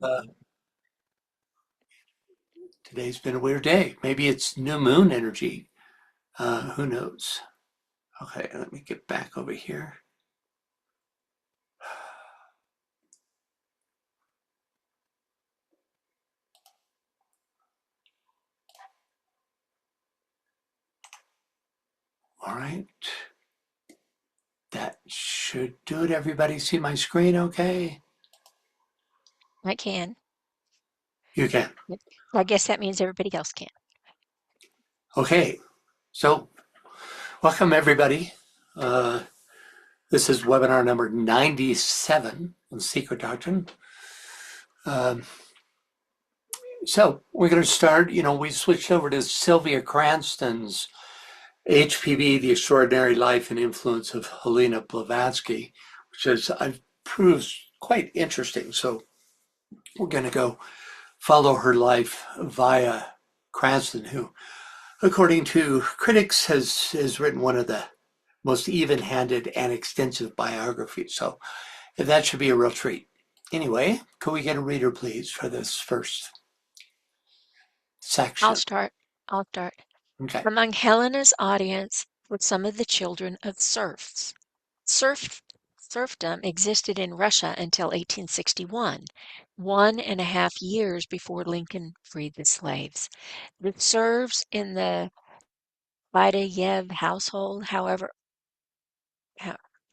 Uh, Today's been a weird day. Maybe it's new moon energy. Who knows? Okay, let me get back over here. All right. That should do it. Everybody see my screen okay? I can. You can. I guess that means everybody else can. Okay. So, welcome everybody. Uh, this is webinar number 97 on Secret Doctrine. Um, so, we're going to start. We switched over to Sylvia Cranston's HPB, The Extraordinary Life and Influence of Helena Blavatsky, I've proved quite interesting. So we're going to go follow her life via Cranston, who, according to critics, has written one of the most even-handed and extensive biographies. So that should be a real treat. Anyway, could we get a reader, please, for this first I'll section? start. I'll start. Okay. Among Helena's audience were some of the children of serfs. Serf, Serfdom existed in Russia until 1861, 1.5 years before Lincoln freed the slaves. The serfs in the Badayev household, however,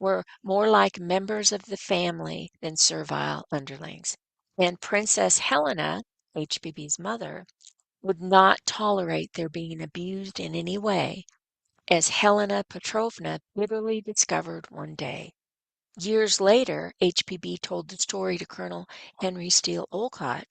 were more like members of the family than servile underlings. And Princess Helena, HBB's mother, would not tolerate their being abused in any way, as Helena Petrovna bitterly discovered one day. Years later, HPB told the story to Colonel Henry Steele Olcott,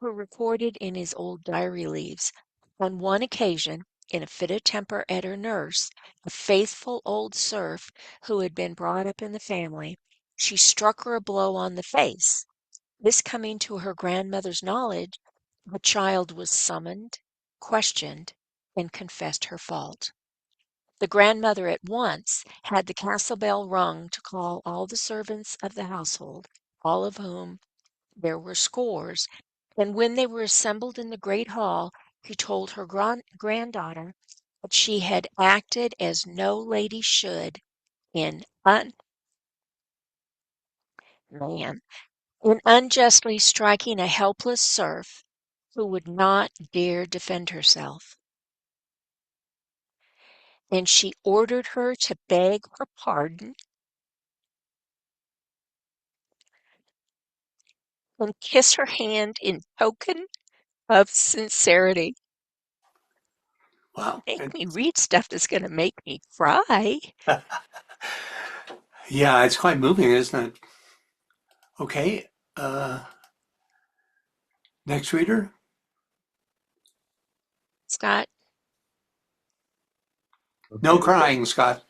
who recorded in his old diary leaves, on one occasion, in a fit of temper at her nurse, a faithful old serf who had been brought up in the family, she struck her a blow on the face. This coming to her grandmother's knowledge, the child was summoned, questioned, and confessed her fault. The grandmother at once had the castle bell rung to call all the servants of the household, all of whom there were scores, and when they were assembled in the great hall, she told her granddaughter that she had acted as no lady should in man in unjustly striking a helpless serf who would not dare defend herself, and she ordered her to beg her pardon and kiss her hand in token of sincerity. Wow. Make me read stuff that's going to make me cry. Yeah, it's quite moving, isn't it? Okay. Uh, Next reader. Scott, No Okay, crying, Scott.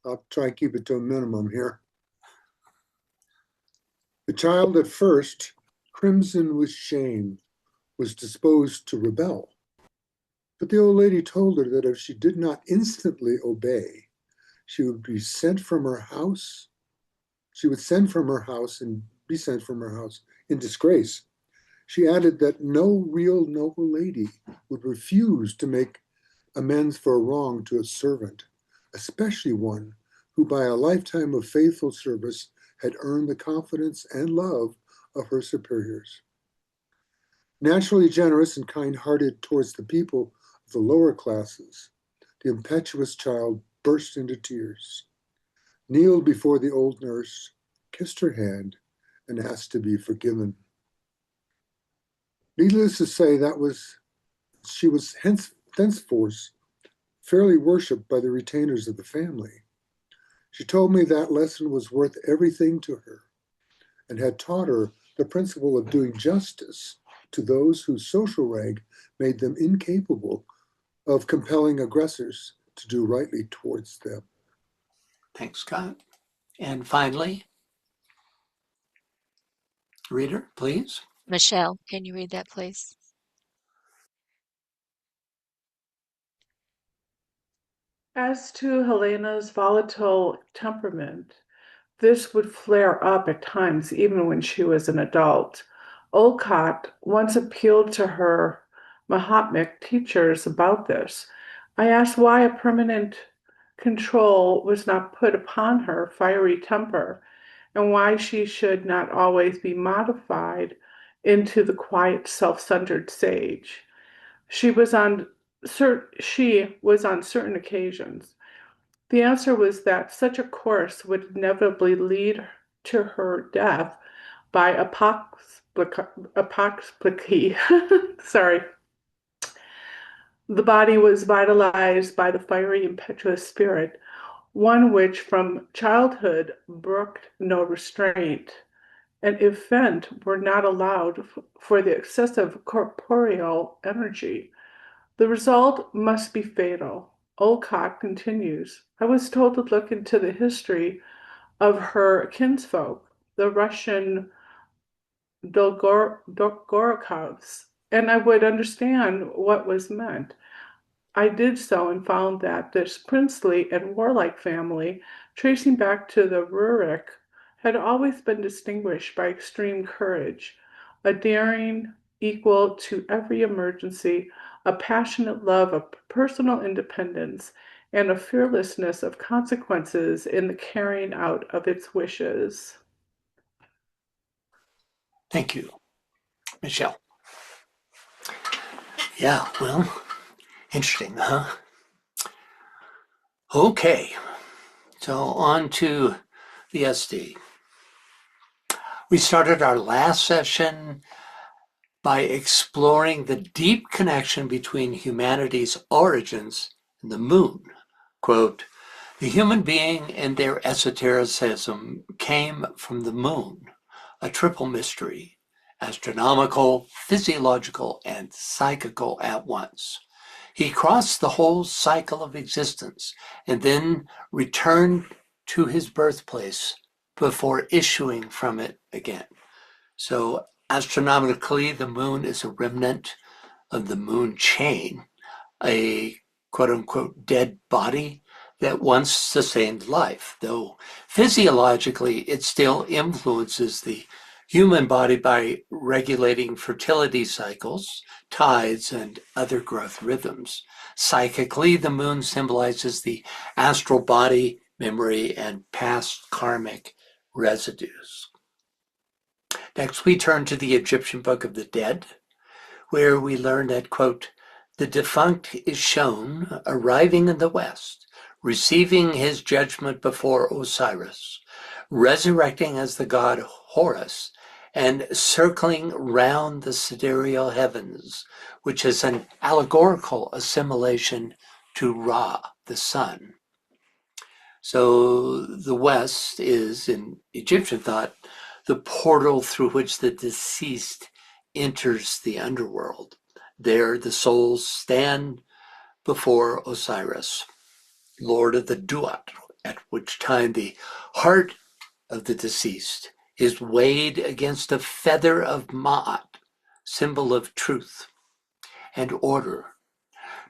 I'll try and keep it to a minimum here. The child at first, crimson with shame, was disposed to rebel. But the old lady told her that if she did not instantly obey, she would be sent from her house. She would send from her house and be sent from her house in disgrace. She added that no real noble lady would refuse to make amends for a wrong to a servant, especially one who by a lifetime of faithful service had earned the confidence and love of her superiors. Naturally generous and kind hearted towards the people of the lower classes, the impetuous child burst into tears, kneeled before the old nurse, kissed her hand, and asked to be forgiven. Needless to say, she was thenceforth fairly worshipped by the retainers of the family. She told me that lesson was worth everything to her and had taught her the principle of doing justice to those whose social rank made them incapable of compelling aggressors to do rightly towards them. Thanks, Scott. And finally, reader, please. Michelle, can you read that, please? As to Helena's volatile temperament, This would flare up at times, even when she was an adult. Olcott once appealed to her Mahatmic teachers about this. I asked why a permanent control was not put upon her fiery temper, and why she should not always be modified into the quiet, self-centered sage. She was on certain occasions. The answer was that such a course would inevitably lead to her death by apoplexy. Sorry. The body was vitalized by the fiery, impetuous spirit, one which from childhood brooked no restraint, and if vent were not allowed for the excessive corporeal energy, the result must be fatal. Olcott continues, I was told to look into the history of her kinsfolk, the Russian Dolgorikovs, and I would understand what was meant. I did so and found that this princely and warlike family, tracing back to the Rurik, had always been distinguished by extreme courage, a daring equal to every emergency, a passionate love of personal independence, and a fearlessness of consequences in the carrying out of its wishes. Thank you, Michelle. Yeah, well, interesting, huh? Okay, so on to the SD. We started our last session by exploring the deep connection between humanity's origins and the moon. Quote, the human being and their esotericism came from the moon, a triple mystery, astronomical, physiological, and psychical at once. He crossed the whole cycle of existence and then returned to his birthplace before issuing from it again. So astronomically, the moon is a remnant of the moon chain, a quote-unquote dead body that once sustained life, though physiologically it still influences the human body by regulating fertility cycles, tides, and other growth rhythms. Psychically, the moon symbolizes the astral body, memory, and past karmic residues. Next, we turn to the Egyptian Book of the Dead, where we learn that, quote, the defunct is shown arriving in the west, receiving his judgment before Osiris, resurrecting as the god Horus, and circling round the sidereal heavens, which is an allegorical assimilation to Ra, the sun. So the west is, in Egyptian thought, the portal through which the deceased enters the underworld. There the souls stand before Osiris, Lord of the Duat, at which time the heart of the deceased is weighed against a feather of Ma'at, symbol of truth and order,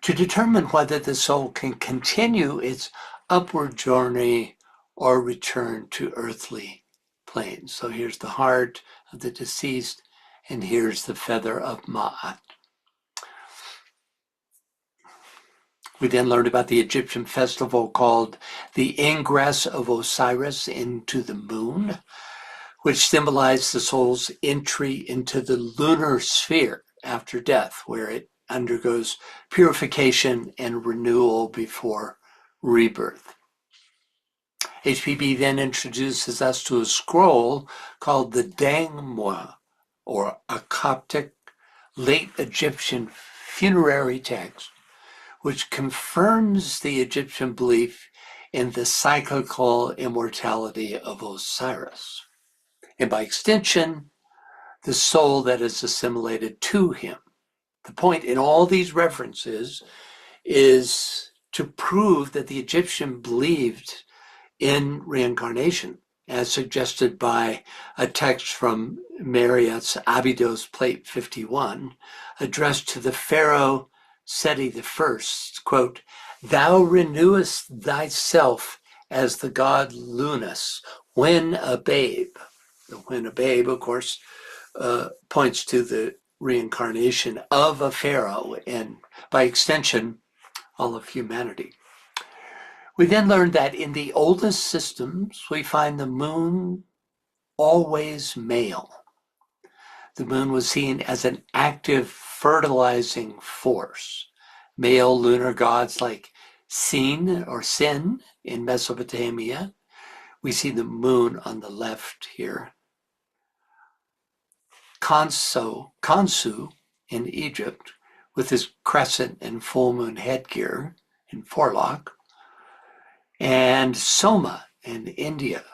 to determine whether the soul can continue its upward journey or return to earthly planes. So here's the heart of the deceased, and here's the feather of Ma'at. We then learned about the Egyptian festival called the Ingress of Osiris into the moon, which symbolized the soul's entry into the lunar sphere after death, where it undergoes purification and renewal before rebirth. HPB then introduces us to a scroll called the Dangmua, or a Coptic late Egyptian funerary text, which confirms the Egyptian belief in the cyclical immortality of Osiris, and by extension, the soul that is assimilated to him. The point in all these references is to prove that the Egyptian believed in reincarnation, as suggested by a text from Marriott's Abydos, plate 51, addressed to the pharaoh Seti I, quote, thou renewest thyself as the god Lunas, when a babe. When a babe, of course, points to the reincarnation of a pharaoh and, by extension, all of humanity. We then learned that in the oldest systems, we find the moon always male. The moon was seen as an active fertilizing force. Male lunar gods like Sin or Sin in Mesopotamia. We see the moon on the left here. Khonsu in Egypt with his crescent and full moon headgear in forelock. And Soma in India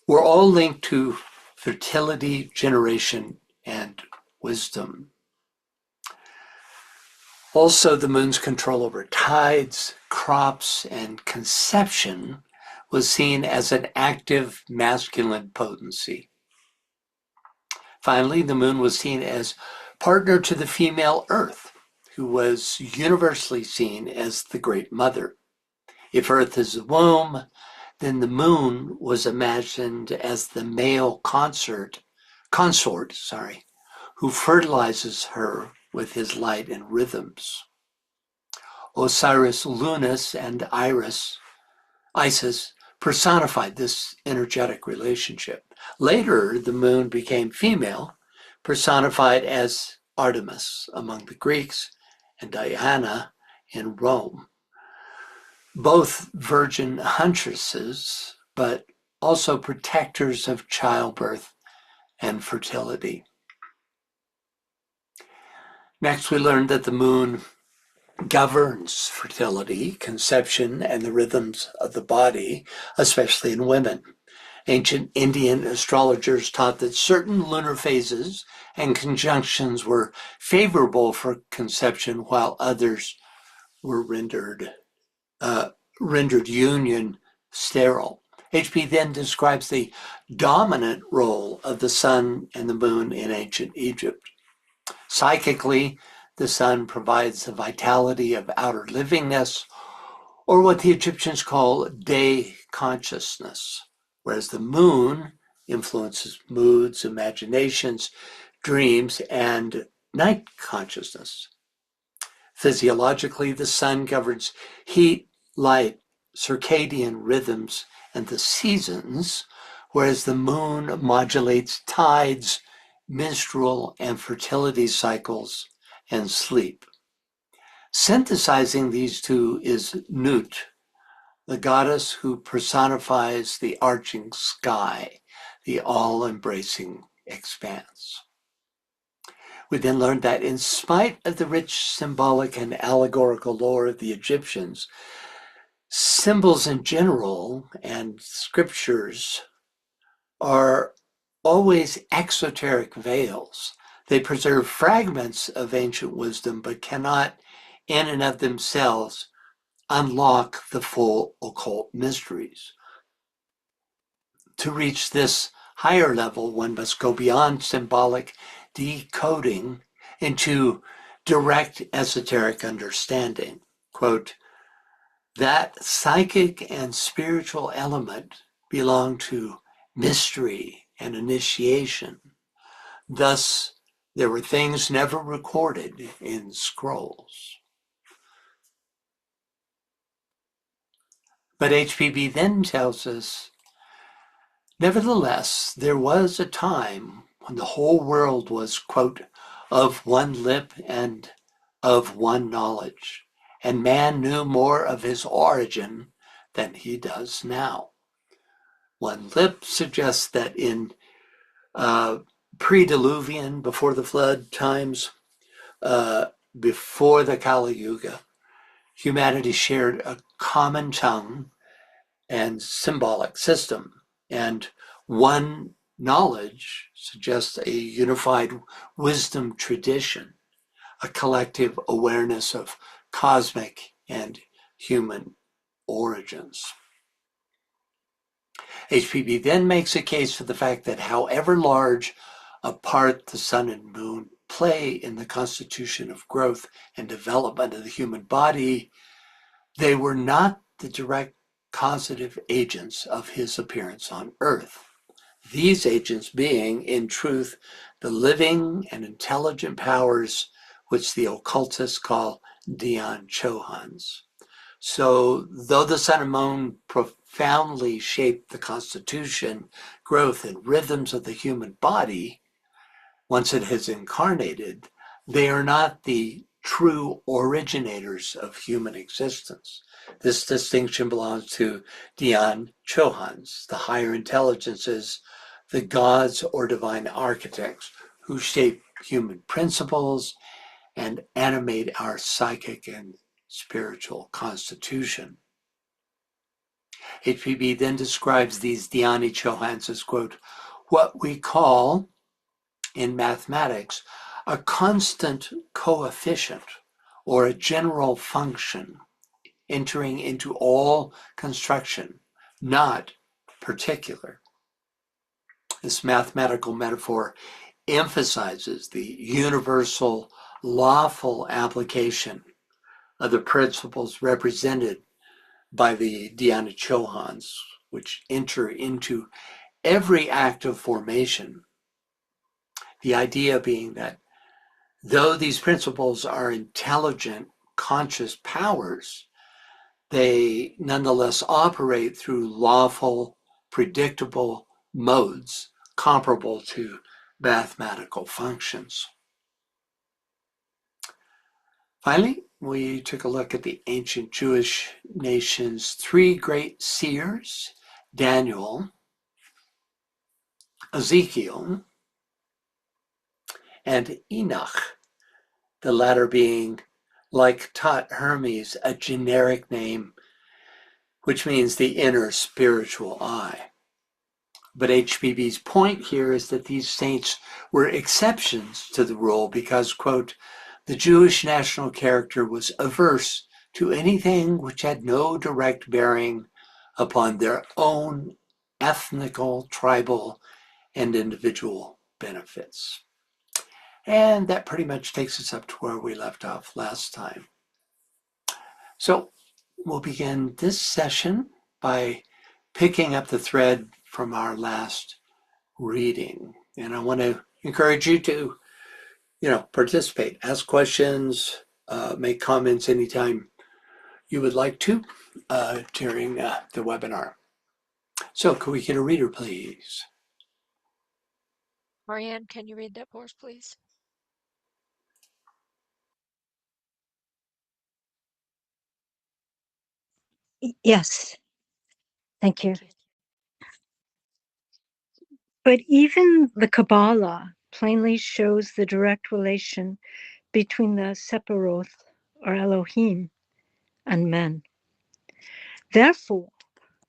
were all linked to fertility, generation, and wisdom. Also, the moon's control over tides, crops, and conception was seen as an active masculine potency. Finally, the moon was seen as partner to the female Earth, who was universally seen as the Great Mother. If Earth is the womb, then the moon was imagined as the male consort, who fertilizes her with his light and rhythms. Osiris Lunas and Isis personified this energetic relationship. Later, the moon became female, personified as Artemis among the Greeks and Diana in Rome. Both virgin huntresses, but also protectors of childbirth and fertility. Next, we learned that the moon governs fertility, conception, and the rhythms of the body, especially in women. Ancient Indian astrologers taught that certain lunar phases and conjunctions were favorable for conception, while others were rendered union sterile. HP then describes the dominant role of the sun and the moon in ancient Egypt. Psychically, the sun provides the vitality of outer livingness, or what the Egyptians call day consciousness, whereas the moon influences moods, imaginations, dreams, and night consciousness. Physiologically, the sun governs heat, light, circadian rhythms, and the seasons, whereas the moon modulates tides, menstrual and fertility cycles, and sleep. Synthesizing these two is Nut, the goddess who personifies the arching sky, the all-embracing expanse. We then learned that in spite of the rich symbolic and allegorical lore of the Egyptians, symbols in general and scriptures are always exoteric veils. They preserve fragments of ancient wisdom, but cannot, in and of themselves, unlock the full occult mysteries. To reach this higher level, one must go beyond symbolic decoding into direct esoteric understanding. Quote, that psychic and spiritual element belong to mystery and initiation. Thus, there were things never recorded in scrolls. But HPB then tells us, nevertheless, there was a time when the whole world was, quote, of one lip and of one knowledge, and man knew more of his origin than he does now. One lip suggests that in pre-Diluvian, before the flood times, before the Kali Yuga, humanity shared a common tongue and symbolic system, and one knowledge suggests a unified wisdom tradition, a collective awareness of cosmic and human origins. HPB then makes a case for the fact that however large a part the sun and moon play in the constitution of growth and development of the human body, they were not the direct causative agents of his appearance on earth. These agents being, in truth, the living and intelligent powers which the occultists call Dion Chohans. So, though the sun and moon profoundly shape the constitution, growth, and rhythms of the human body, once it has incarnated, they are not the true originators of human existence. This distinction belongs to Dion Chohans, the higher intelligences, the gods or divine architects who shape human principles and animate our psychic and spiritual constitution. HPB then describes these Dhyani Chohans as, quote, what we call in mathematics a constant coefficient or a general function entering into all construction, not particular. This mathematical metaphor emphasizes the universal lawful application of the principles represented by the Dhyana Chohans, which enter into every act of formation. The idea being that though these principles are intelligent, conscious powers, they nonetheless operate through lawful, predictable modes comparable to mathematical functions. Finally, we took a look at the ancient Jewish nation's three great seers, Daniel, Ezekiel, and Enoch, the latter being, like Tot Hermes, a generic name which means the inner spiritual eye. But HPB's point here is that these saints were exceptions to the rule because, quote, the Jewish national character was averse to anything which had no direct bearing upon their own ethnical, tribal, and individual benefits. And that pretty much takes us up to where we left off last time. So we'll begin this session by picking up the thread from our last reading. And I want to encourage you to, participate, ask questions, make comments anytime you would like to during the webinar. So could we get a reader, please? Marianne, can you read that for us, please? Yes, thank you. Thank you. But even the Kabbalah plainly shows the direct relation between the Sephiroth, or Elohim, and men. Therefore,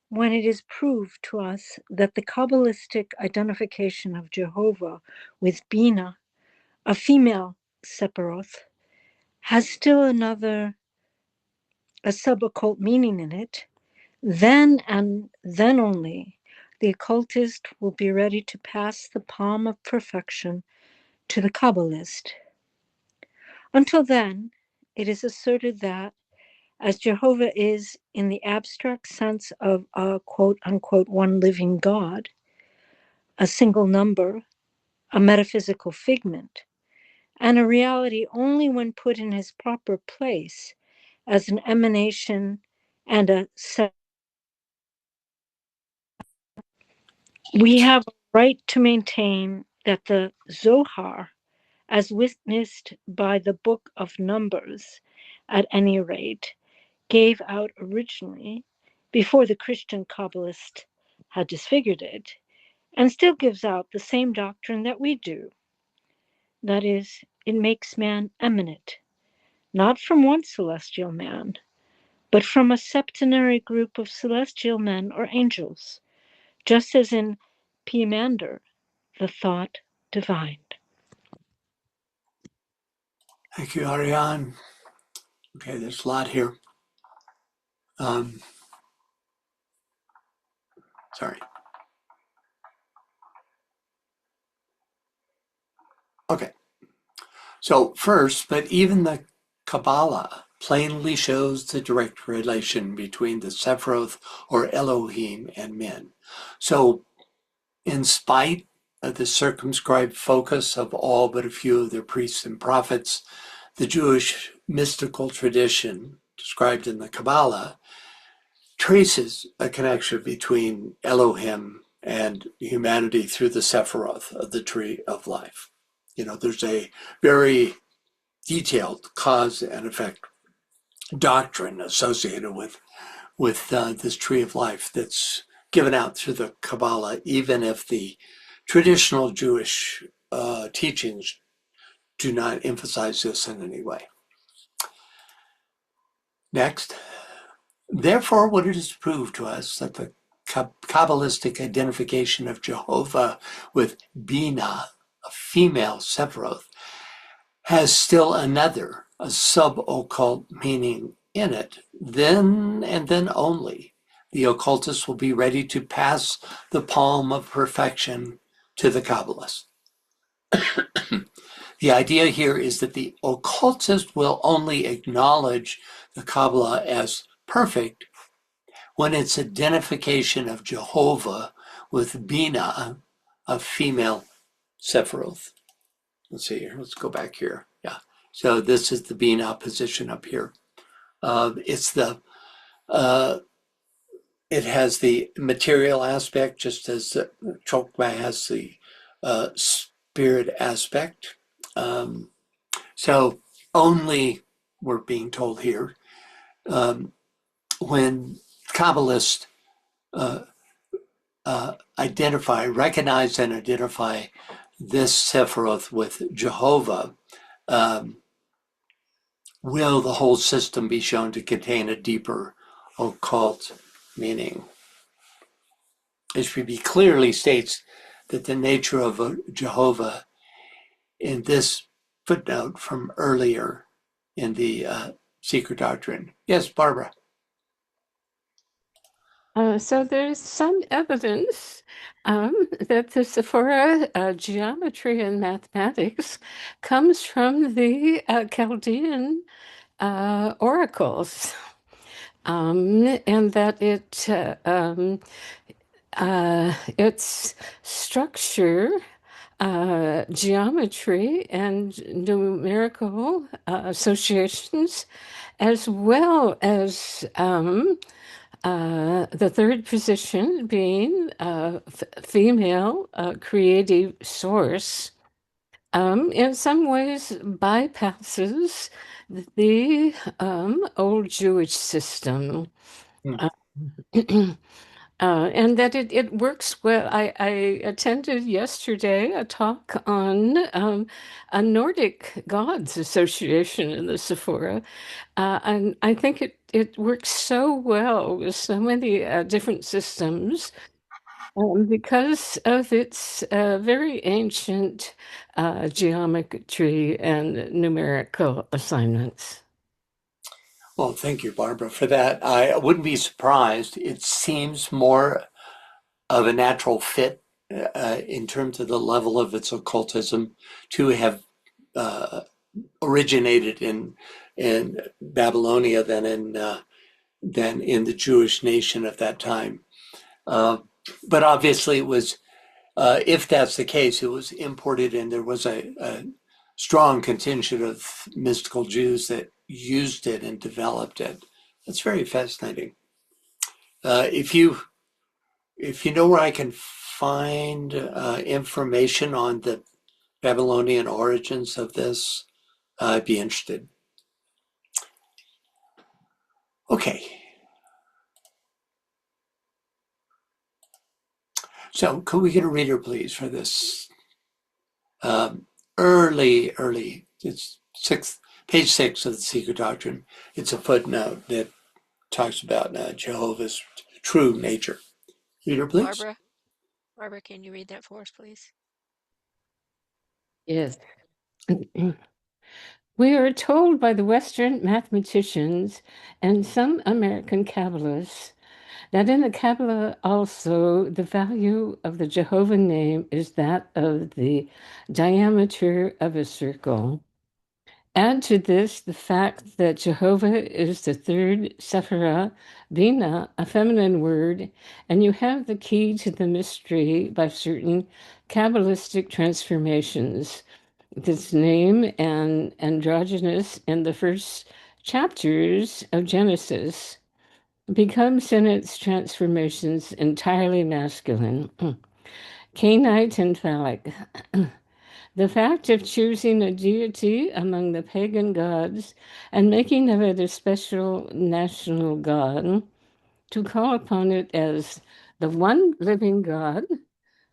when it is proved to us that the Kabbalistic identification of Jehovah with Bina, a female Sephiroth, has still a sub-occult meaning in it, then and then only the occultist will be ready to pass the palm of perfection to the Kabbalist. Until then, it is asserted that, as Jehovah is in the abstract sense of a quote-unquote one living God, a single number, a metaphysical figment, and a reality only when put in his proper place as an emanation and a set. We have a right to maintain that the Zohar, as witnessed by the Book of Numbers, at any rate, gave out originally, before the Christian Kabbalist had disfigured it, and still gives out the same doctrine that we do. That is, it makes man eminent, not from one celestial man, but from a septenary group of celestial men or angels, just as in Pimander, the thought divined. Thank you, Ariane. Okay, there's a lot here. Sorry. Okay. So first, but even the Kabbalah plainly shows the direct relation between the Sephiroth or Elohim and men. So, in spite of the circumscribed focus of all but a few of their priests and prophets, the Jewish mystical tradition described in the Kabbalah traces a connection between Elohim and humanity through the Sephiroth of the tree of life. There's a very detailed cause and effect doctrine associated with this tree of life that's given out through the Kabbalah, even if the traditional Jewish teachings do not emphasize this in any way. Next. Therefore, what it has proved to us that the Kabbalistic identification of Jehovah with Bina, a female Sephiroth, has still another, a sub-occult meaning in it, then and then only, the occultist will be ready to pass the palm of perfection to the Kabbalist. The idea here is that the occultist will only acknowledge the Kabbalah as perfect when its identification of Jehovah with Bina, a female Sephiroth. Let's see here. Let's go back here. Yeah. So this is the Bina position up here. It has the material aspect, just as the Chokmah has the spirit aspect. So only, we're being told here, when Kabbalists recognize and identify this Sephiroth with Jehovah, will the whole system be shown to contain a deeper occult meaning. HPB clearly states that the nature of Jehovah in this footnote from earlier in the Secret Doctrine. Yes, Barbara. So there's some evidence that the Sephora geometry and mathematics comes from the Chaldean oracles, and that its structure, geometry, and numerical associations, as well as the third position being female creative source, in some ways bypasses the old Jewish system. And that it works well. I attended yesterday a talk on a Nordic gods association in the Sephora, and I think it works so well with so many different systems because of its very ancient geometry and numerical assignments. Well, thank you, Barbara, for that. I wouldn't be surprised. It seems more of a natural fit in terms of the level of its occultism to have originated in Babylonia than in the Jewish nation of that time. But obviously, it was, if that's the case, it was imported, and there was a strong contingent of mystical Jews that used it and developed it. That's very fascinating. If you know where I can find information on the Babylonian origins of this, I'd be interested. Okay. So could we get a reader, please, for this early, it's page 6 of the Secret Doctrine. It's a footnote that talks about Jehovah's true nature. Reader, please. Barbara, can you read that for us, please? Yes. We are told by the Western mathematicians and some American Kabbalists that in the Kabbalah also the value of the Jehovah name is that of the diameter of a circle. Add to this the fact that Jehovah is the third Sephirah, Bina, a feminine word, and you have the key to the mystery by certain Kabbalistic transformations. This name and androgynous in the first chapters of Genesis becomes in its transformations entirely masculine, Cainite and phallic. The fact of choosing a deity among the pagan gods and making of it a special national god, to call upon it as the one living God,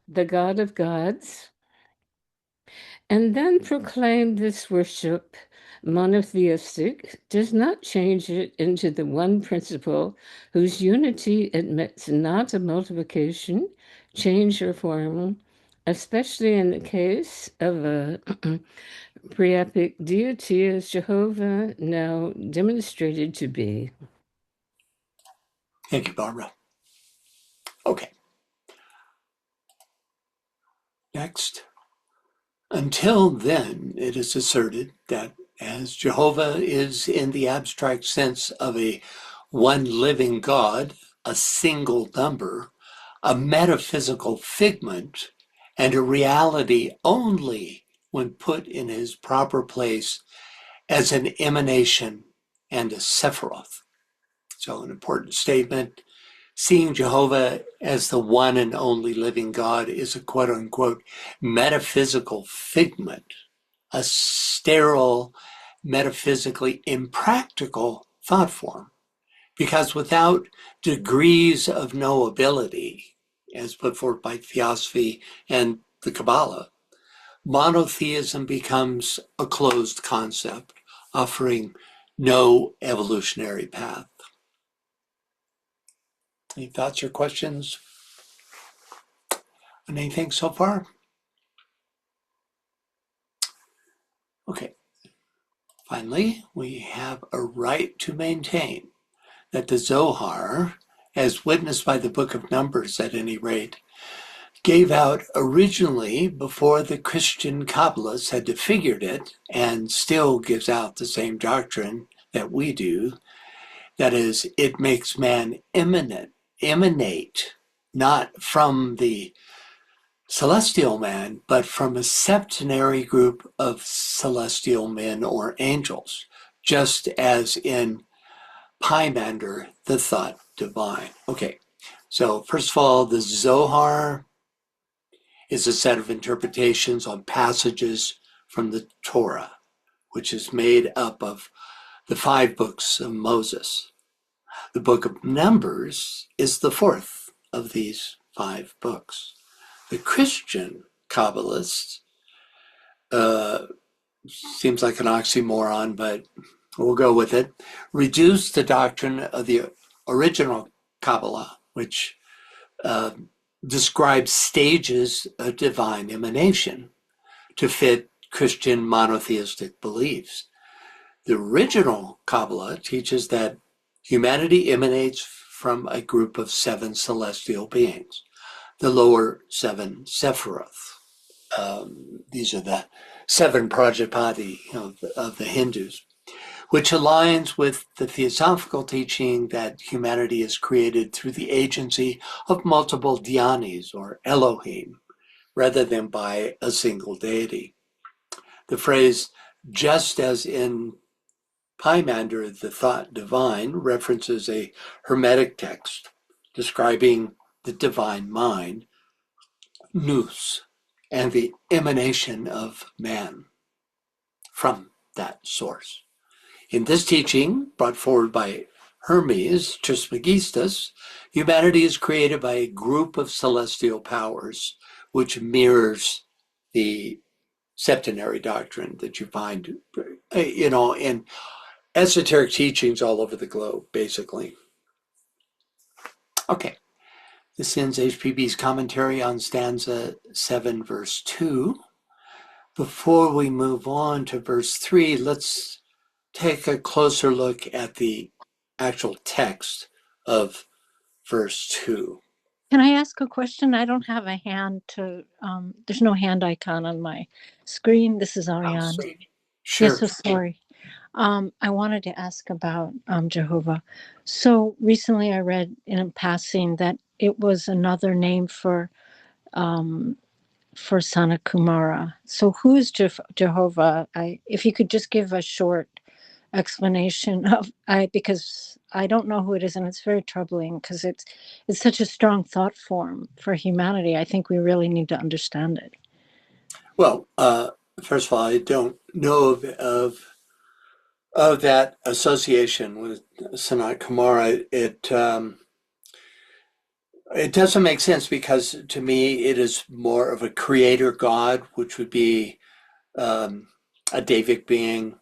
the God of gods, and then proclaim this worship monotheistic does not change it into the one principle whose unity admits not a multiplication, change, or form, especially in the case of a pre-epic deity as Jehovah now demonstrated to be. Thank you, Barbara. Okay. Next. Until then, it is asserted that as Jehovah is in the abstract sense of a one living God, a single number, a metaphysical figment, and a reality only when put in his proper place as an emanation and a Sephiroth. So an important statement. Seeing Jehovah as the one and only living God is a quote unquote metaphysical figment, a sterile, metaphysically impractical thought form. Because without degrees of knowability, as put forth by Theosophy and the Kabbalah, monotheism becomes a closed concept, offering no evolutionary path. Any thoughts or questions on anything so far? Okay. Finally, we have a right to maintain that the Zohar, as witnessed by the Book of Numbers at any rate, gave out originally before the Christian Kabbalists had defigured it, and still gives out the same doctrine that we do. That is, it makes man emanate not from the celestial man, but from a septenary group of celestial men or angels, just as in Pymander, the thought divine. Okay, so first of all, the Zohar is a set of interpretations on passages from the Torah, which is made up of the 5 books of Moses. The Book of Numbers is the 4th of these 5 books. The Christian Kabbalists, seems like an oxymoron, but we'll go with it, reduce the doctrine of the original Kabbalah, which describes stages of divine emanation, to fit Christian monotheistic beliefs. The original Kabbalah teaches that humanity emanates from a group of 7 celestial beings, the lower 7 Sephiroth. These are the 7 Prajapati of the Hindus, which aligns with the theosophical teaching that humanity is created through the agency of multiple dhyanis or Elohim, rather than by a single deity. The phrase, just as in Pymander, the thought divine, references a Hermetic text describing the divine mind, nous, and the emanation of man from that source. In this teaching, brought forward by Hermes Trismegistus, humanity is created by a group of celestial powers, which mirrors the septenary doctrine that you find, in esoteric teachings all over the globe, basically. Okay, this ends HPB's commentary on stanza 7, verse 2. Before we move on to verse 3, let's take a closer look at the actual text of verse 2. Can I ask a question? I don't have a hand to, there's no hand icon on my screen. This is Ariane. Yes, Sure. so sorry. I wanted to ask about Jehovah. So recently I read in passing that it was another name um, for Sanakumara. So who is Jehovah? If you could just give a short explanation of because I don't know who it is, and it's very troubling because it's such a strong thought form for humanity. I think we really need to understand it. Well, first of all, I don't know of that association with Sanat Kumara. It doesn't make sense because to me it is more of a creator god, which would be um, a Davic being,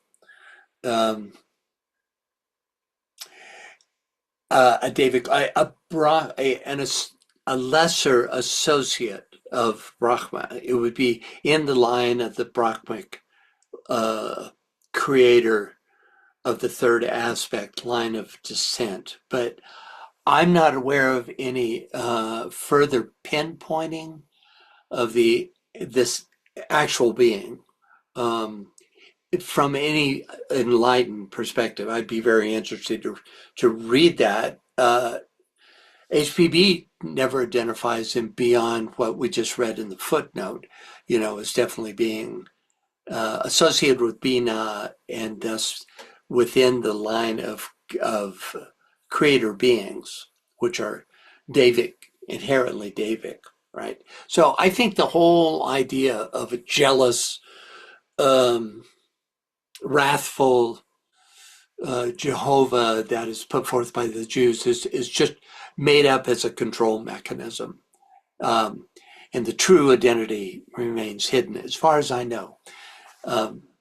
um, a Davic, a lesser associate of Brahma. It would be in the line of the Brahmic uh, creator of the third aspect, line of descent. But I'm not aware of any further pinpointing of this actual being. Um, from any enlightened perspective, I'd be very interested to read that. HPB never identifies him beyond what we just read in the footnote, as definitely being associated with Bina and thus within the line of creator beings, which are Davic, inherently Davic, right? So I think the whole idea of a jealous, um, wrathful Jehovah that is put forth by the Jews is just made up as a control mechanism. Um, and the true identity remains hidden, as far as I know.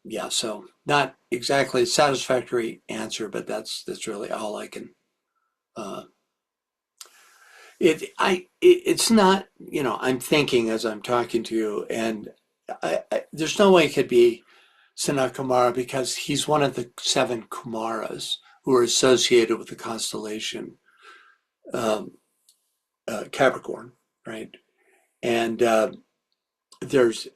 Yeah, so not exactly a satisfactory answer, but that's really all I can. Uh, it's not. I'm thinking as I'm talking to you, and there's no way it could be Sanat Kumara because he's one of the 7 Kumaras who are associated with the constellation um, Capricorn, right? And there's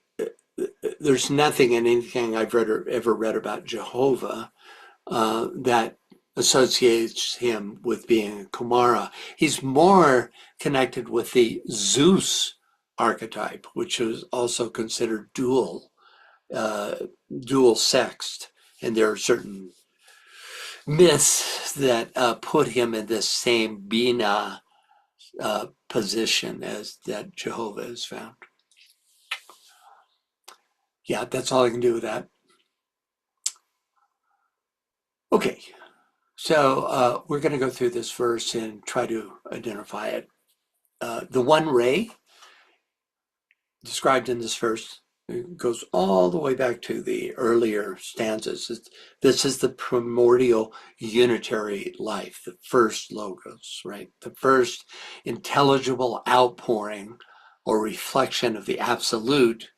there's nothing in anything I've read or ever read about Jehovah that associates him with being a Kumara. He's more connected with the Zeus archetype, which is also considered uh, dual sexed, and there are certain myths that put him in this same Bina position as that Jehovah is found. Yeah, that's all I can do with that. Okay, so we're going to go through this verse and try to identify it. The one ray described in this verse goes all the way back to the earlier stanzas. This is the primordial unitary life, the first logos, right? The first intelligible outpouring or reflection of the absolute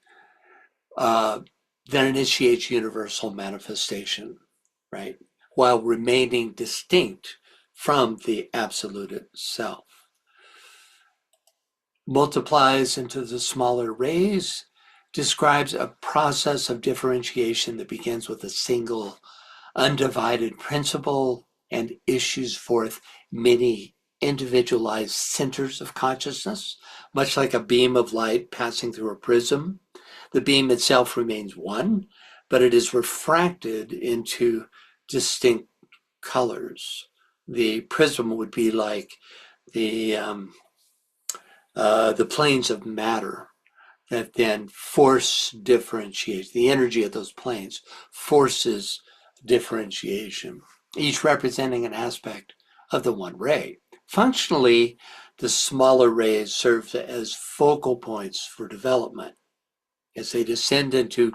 that initiates universal manifestation, right? While remaining distinct from the absolute itself. Multiplies into the smaller rays, describes a process of differentiation that begins with a single undivided principle and issues forth many individualized centers of consciousness, much like a beam of light passing through a prism. The beam itself remains one, but it is refracted into distinct colors. The prism would be like the planes of matter that then force differentiation. The energy of those planes forces differentiation, each representing an aspect of the one ray. Functionally, the smaller rays serve as focal points for development. As they descend into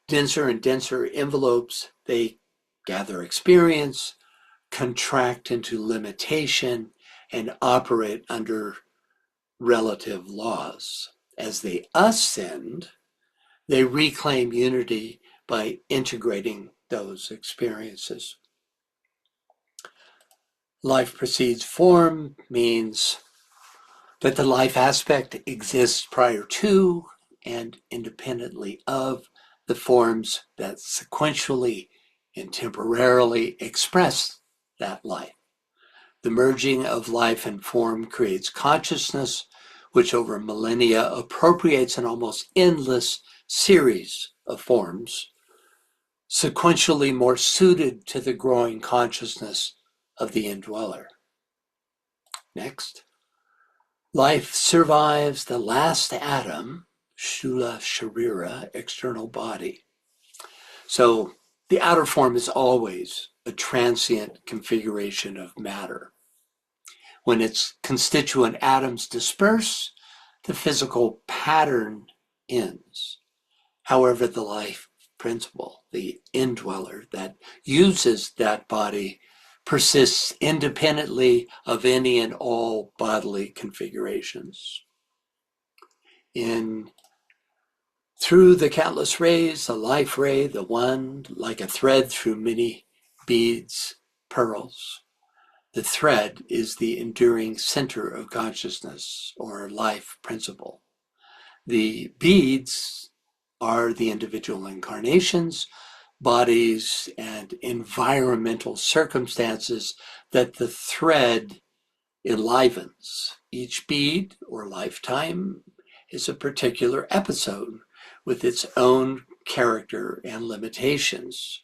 denser and denser envelopes, they gather experience, contract into limitation, and operate under relative laws. As they ascend, they reclaim unity by integrating those experiences. Life precedes form means that the life aspect exists prior to and independently of the forms that sequentially and temporarily express that life. The merging of life and form creates consciousness, which over millennia appropriates an almost endless series of forms, sequentially more suited to the growing consciousness of the indweller. Next. Life survives the last atom, Shula Sharira, external body. So the outer form is always a transient configuration of matter. When its constituent atoms disperse, the physical pattern ends. However, the life principle, the indweller that uses that body, persists independently of any and all bodily configurations. Through the countless rays, the life ray, the one, like a thread through many beads, pearls. The thread is the enduring center of consciousness or life principle. The beads are the individual incarnations, bodies, and environmental circumstances that the thread enlivens. Each bead or lifetime is a particular episode with its own character and limitations.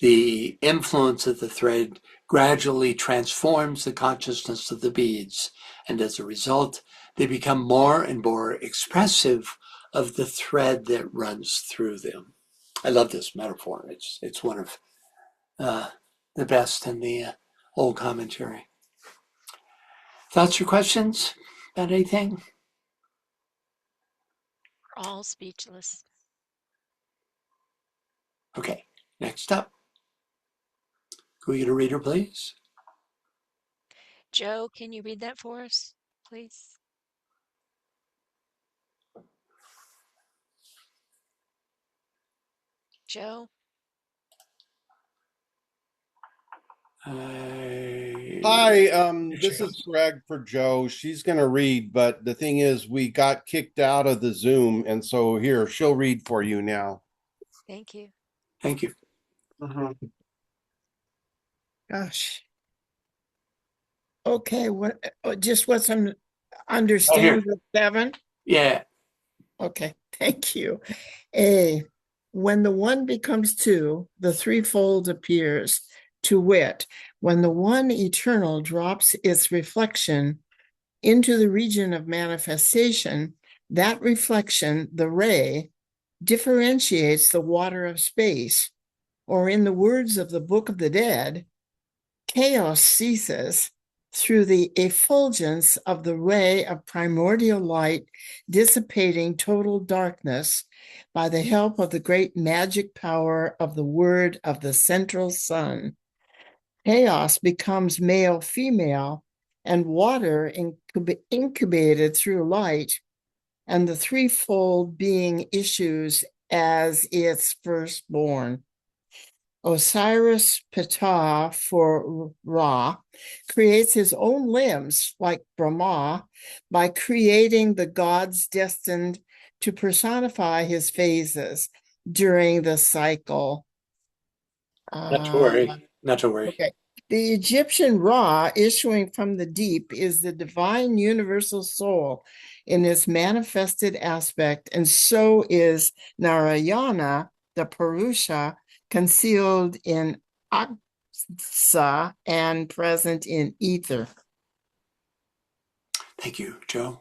The influence of the thread gradually transforms the consciousness of the beads, and as a result, they become more and more expressive of the thread that runs through them. I love this metaphor. It's one of the best in the old commentary. Thoughts or questions about anything? We're all speechless. Okay, next up. Can we get a reader, please? Joe, can you read that for us, please? Joe? Hi, this is Greg for Joe. She's going to read, but the thing is, we got kicked out of the Zoom, and so here, she'll read for you now. Thank you. Thank you. Gosh. Okay, just what's Oh, here. understand the 7? Yeah. Okay, thank you. A, when the one becomes 2, the threefold appears, to wit, when the one eternal drops its reflection into the region of manifestation, that reflection, the ray, differentiates the water of space, or in the words of the Book of the Dead, chaos ceases through the effulgence of the ray of primordial light, dissipating total darkness by the help of the great magic power of the word of the central sun. Chaos becomes male-female, and water incubated through light, and the threefold being issues as its firstborn. Osiris Ptah for Ra creates his own limbs like Brahma by creating the gods destined to personify his phases during the cycle. Not to worry. Not to worry. Okay. The Egyptian Ra issuing from the deep is the divine universal soul in its manifested aspect, and so is Narayana, the Purusha, concealed in Aksa and present in ether. Thank you, Joe.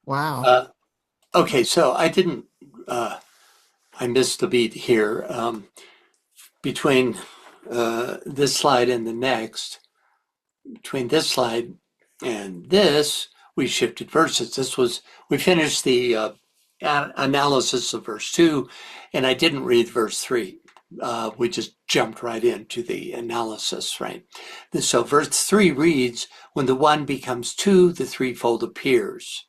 Wow. Okay, so I missed the beat here. Between this slide and the next, between this slide and this, we shifted verses. We finished the analysis of verse 2, and I didn't read verse 3. We just jumped right into the analysis, right? So verse 3 reads, when the one becomes 2, the threefold appears.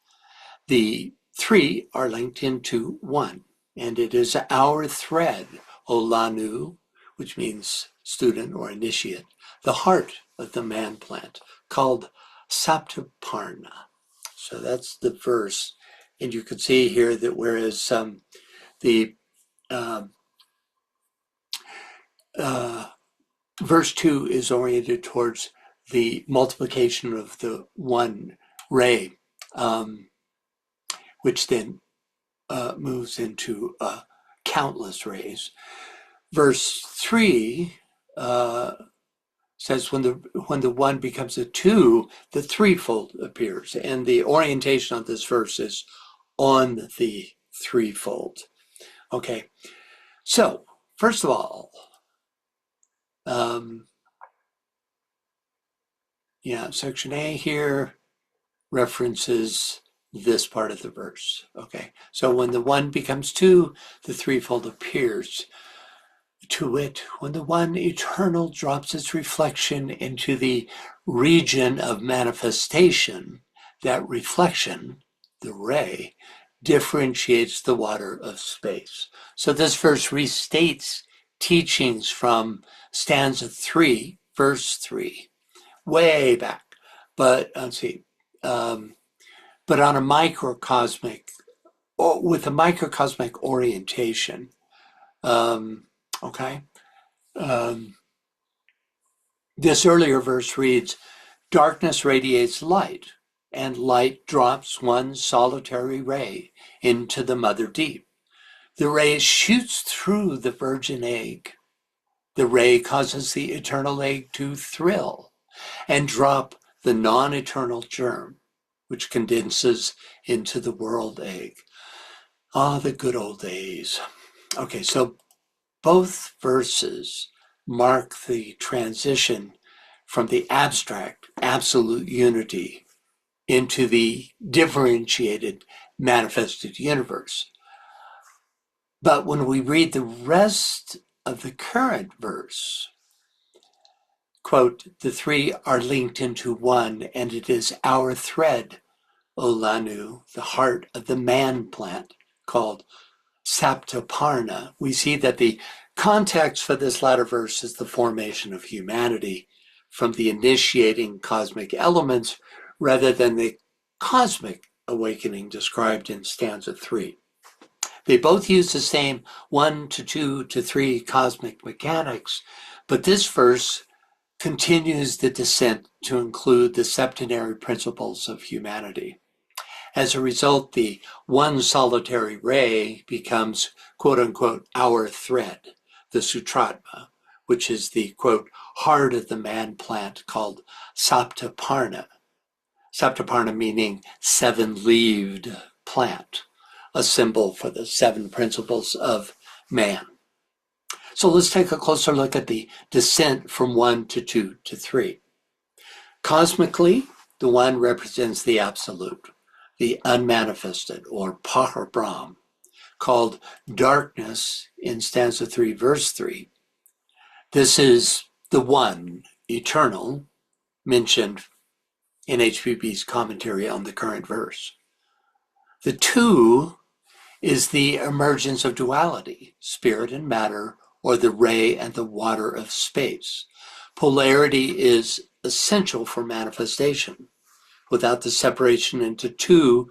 The 3 are linked into 1, and it is our thread, Olanu, which means student or initiate, the heart of the man plant, called Saptaparna. So that's the verse. And you can see here that whereas the verse 2 is oriented towards the multiplication of the one ray, which then moves into countless rays. Verse 3 says when the one becomes a two, the threefold appears. And the orientation of this verse is on the threefold. Okay, so first of all, section A here references this part of the verse. Okay, so when the one becomes two, the threefold appears. To wit, when the one eternal drops its reflection into the region of manifestation, that reflection, the ray, differentiates the water of space. So this verse restates teachings from stanza 3, verse 3, way back. But let's see, but on a microcosmic, with a microcosmic orientation. Okay. This earlier verse reads, darkness radiates light, and light drops one solitary ray into the mother deep. The ray shoots through the virgin egg. The ray causes the eternal egg to thrill and drop the non-eternal germ, which condenses into the world egg. Ah, the good old days. Okay, so both verses mark the transition from the abstract, absolute unity into the differentiated, manifested universe. But when we read the rest of the current verse, quote, the three are linked into one, and it is our thread, O Lanu, the heart of the man plant, called Saptaparna. We see that the context for this latter verse is the formation of humanity from the initiating cosmic elements rather than the cosmic awakening described in stanza 3. They both use the same 1 to 2 to 3 cosmic mechanics, but this verse continues the descent to include the septenary principles of humanity. As a result, the one solitary ray becomes, quote unquote, our thread, the Sutratma, which is the, quote, heart of the man plant called Saptaparna. Saptaparna meaning seven-leaved plant, a symbol for the seven principles of man. So let's take a closer look at the descent from 1 to 2 to 3. Cosmically, the one represents the absolute, the unmanifested, or Parabrahm, called darkness in stanza 3, verse 3. This is the one, eternal, mentioned in HPB's commentary on the current verse. The two is the emergence of duality, spirit and matter, or the ray and the water of space. Polarity is essential for manifestation. Without the separation into two,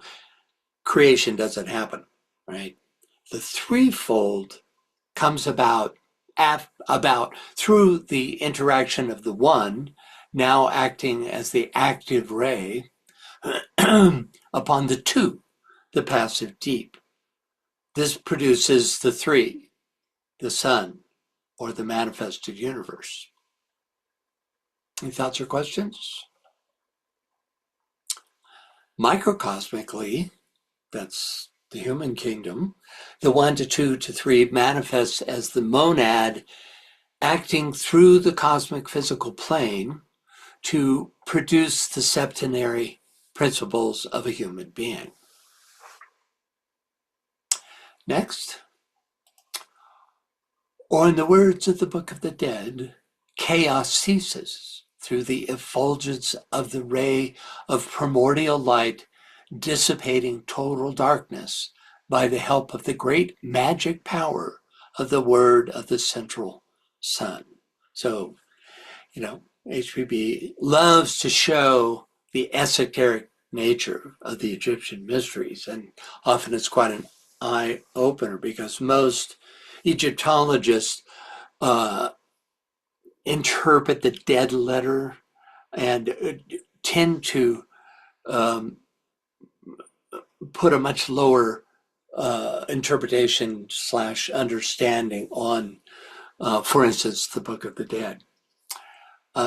creation doesn't happen, right? The threefold comes about through the interaction of the one, now acting as the active ray, upon the two, the passive deep. This produces the three, the sun, or the manifested universe. Any thoughts or questions? Microcosmically, that's the human kingdom, the 1 to 2 to 3 manifests as the monad acting through the cosmic physical plane to produce the septenary principles of a human being. Next, or in the words of the Book of the Dead, chaos ceases through the effulgence of the ray of primordial light dissipating total darkness by the help of the great magic power of the word of the central sun. So, HPB loves to show the esoteric nature of the Egyptian mysteries, and often it's quite an eye-opener because most Egyptologists interpret the dead letter and tend to put a much lower interpretation / understanding on, for instance, the Book of the Dead.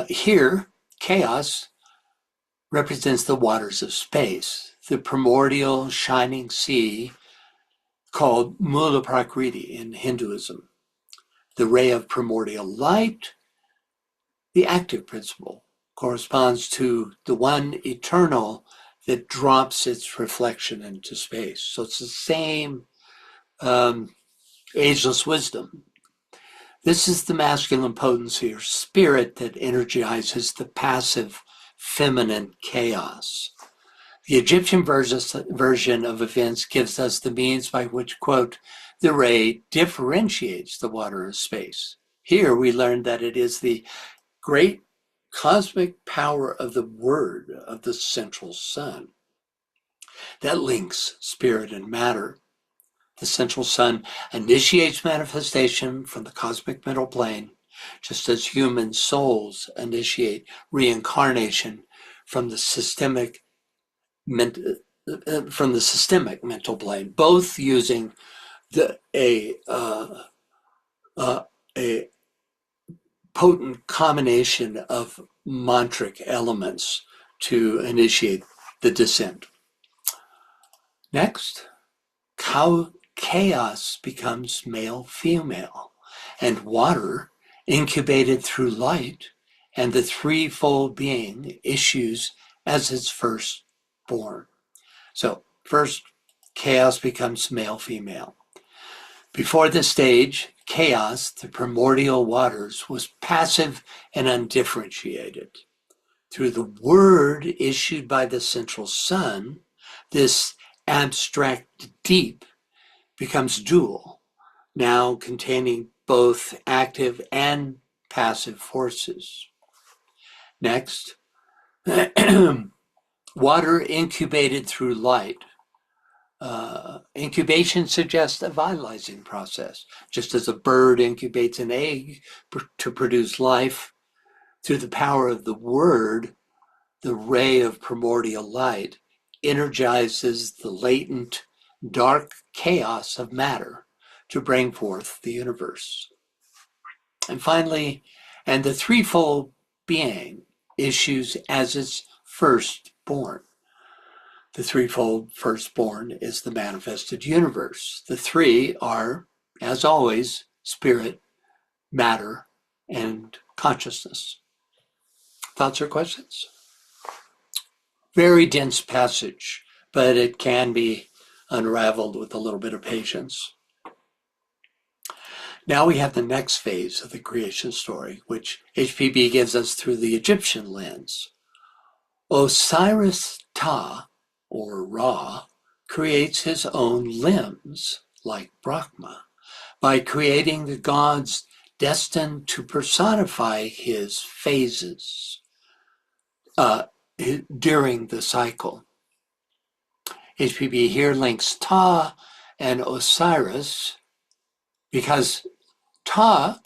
Here, chaos represents the waters of space, the primordial shining sea called Mula Prakriti in Hinduism. The ray of primordial light, the active principle, corresponds to the one eternal that drops its reflection into space. So it's the same ageless wisdom. This is the masculine potency or spirit that energizes the passive feminine chaos. The Egyptian version of events gives us the means by which, quote, the ray differentiates the water of space. Here we learn that it is the great cosmic power of the word of the central sun that links spirit and matter. The central sun initiates manifestation from the cosmic mental plane, just as human souls initiate reincarnation from the systemic mental plane, both using a potent combination of mantric elements to initiate the descent. Next, chaos becomes male-female, and water, incubated through light, and the threefold being issues as its firstborn. So first, chaos becomes male-female. Before this stage, chaos, the primordial waters, was passive and undifferentiated. Through the word issued by the central sun, this abstract deep becomes dual, now containing both active and passive forces. Next, water incubated through light. Incubation suggests a vitalizing process. Just as a bird incubates an egg to produce life, through the power of the word, the ray of primordial light energizes the latent dark chaos of matter to bring forth the universe. And finally, and the threefold being issues as its firstborn. The threefold firstborn is the manifested universe. The three are, as always, spirit, matter, and consciousness. Thoughts or questions? Very dense passage, but it can be unraveled with a little bit of patience. Now we have the next phase of the creation story, which HPB gives us through the Egyptian lens. Osiris Ta, or Ra, creates his own limbs, like Brahma, by creating the gods destined to personify his phases during the cycle. HPB here links Ta and Osiris because Ta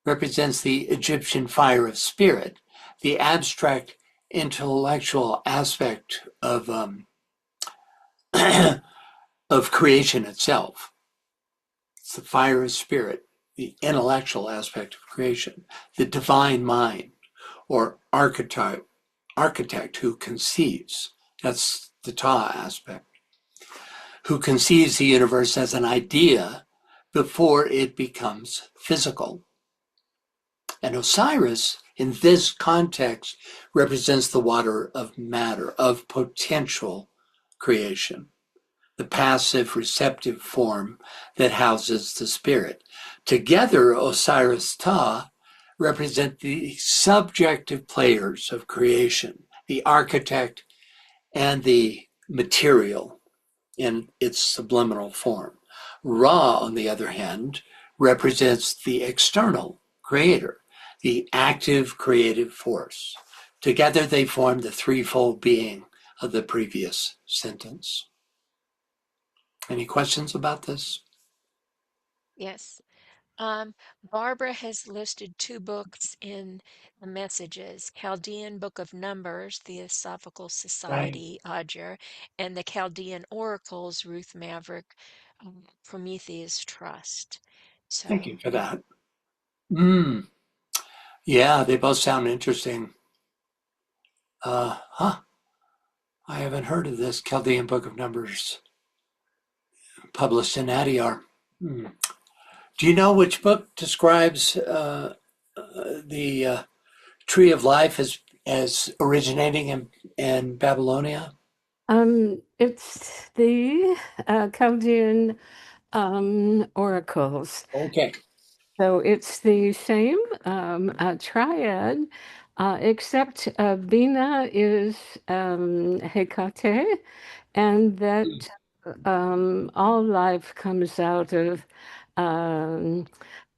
represents the Egyptian fire of spirit, the abstract intellectual aspect of of creation itself. It's the fire of spirit, the intellectual aspect of creation, the divine mind, or architect who conceives. That's the Ta aspect. Who conceives the universe as an idea before it becomes physical. And Osiris, in this context, represents the water of matter, of potential creation, the passive receptive form that houses the spirit. Together, Osiris Ta represent the subjective players of creation, the architect and the material in its subliminal form. Ra, on the other hand, represents the external creator, the active creative force. Together they form the threefold being of the previous sentence. Any questions about this? Yes. Um, Barbara has listed 2 books in the messages, Chaldean Book of Numbers, Theosophical Right. Society, Ajer, and the Chaldean Oracles, Ruth Maverick, Prometheus Trust. Thank So, you for that. Mm, yeah, they both sound interesting. Huh. I haven't heard of this Chaldean Book of Numbers published in Adyar. Hmm. Do you know which book describes the Tree of Life as originating in Babylonia? It's the Chaldean oracles. Okay. So it's the same triad, except Bina is Hecate, and that all life comes out of um,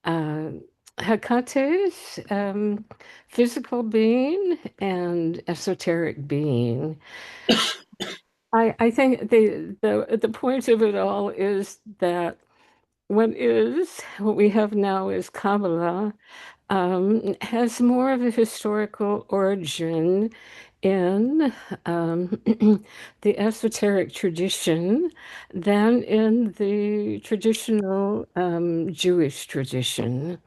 uh, Hecate's physical being and esoteric being. I think the point of it all is that what we have now is Kabbalah, has more of a historical origin in the esoteric tradition than in the traditional Jewish tradition.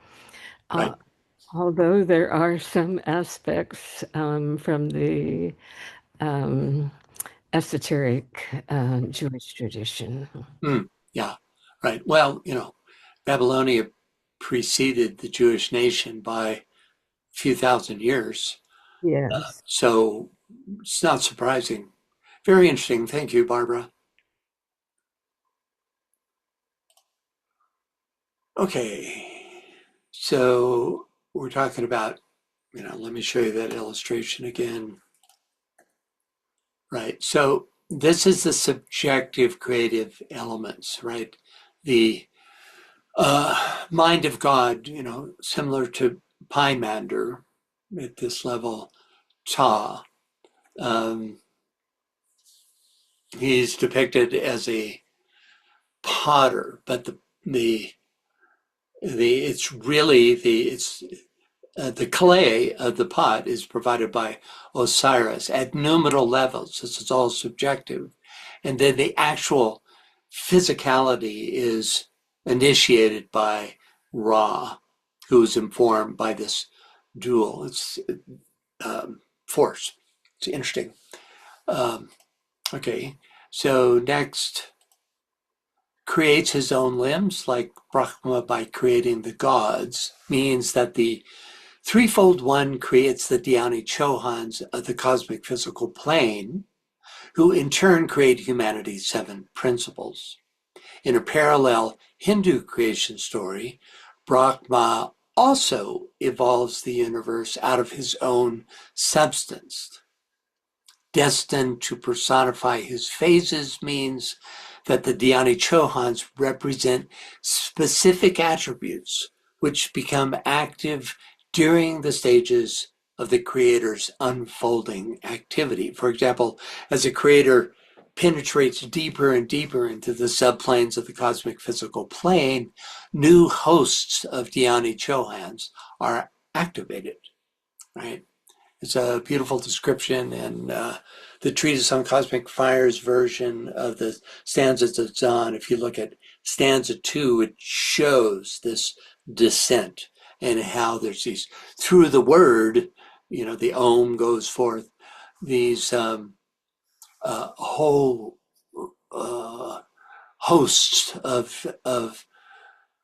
Uh, Right. although there are some aspects from the um, esoteric Jewish tradition. Mm, yeah. Right. Well, Babylonia preceded the Jewish nation by a few thousand years. Yes. So it's not surprising. Very interesting. Thank you, Barbara. Okay. So we're talking about, let me show you that illustration again. Right. So this is the subjective creative elements, right? The mind of God, similar to Pymander at this level, Ta. Um, he's depicted as a potter, but the clay of the pot is provided by Osiris at numinal levels. This is all subjective. And then the actual physicality is initiated by Ra, who is informed by this dual force. It's interesting. Um, okay, so next, creates his own limbs, like Brahma by creating the gods, means that the threefold one creates the Dhyani Chohans of the cosmic physical plane, who in turn create humanity's 7 principles. In a parallel Hindu creation story, Brahma also evolves the universe out of his own substance. Destined to personify his phases means that the Dhyani Chohans represent specific attributes which become active during the stages of the creator's unfolding activity. For example, as a creator penetrates deeper and deeper into the subplanes of the cosmic physical plane, new hosts of Dhyani Chohans are activated, right? It's a beautiful description, and the Treatise on Cosmic Fire's version of the stanzas of Zahn, if you look at stanza 2, it shows this descent and how there's these, through the word, the Om goes forth, these whole hosts of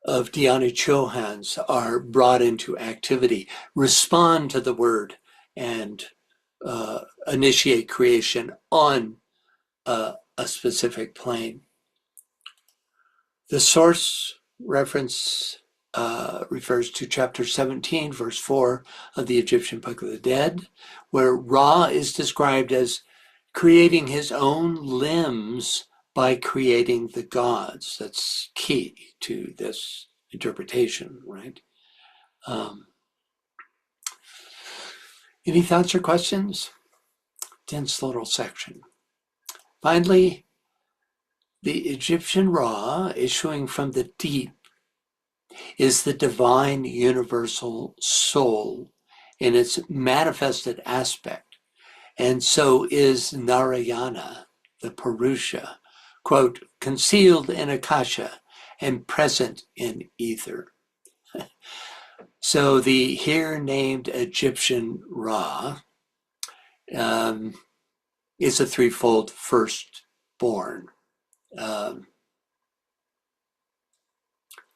Dhyani Chohans are brought into activity, respond to the word, and initiate creation on a specific plane. The source reference refers to chapter 17, verse 4 of the Egyptian Book of the Dead, where Ra is described as creating his own limbs by creating the gods. That's key to this interpretation, right? Any thoughts or questions? Dense little section. Finally, the Egyptian Ra issuing from the deep is the divine universal soul in its manifested aspect, and so is Narayana, the Purusha, quote, concealed in Akasha and present in ether. So the here named Egyptian Ra is a threefold firstborn.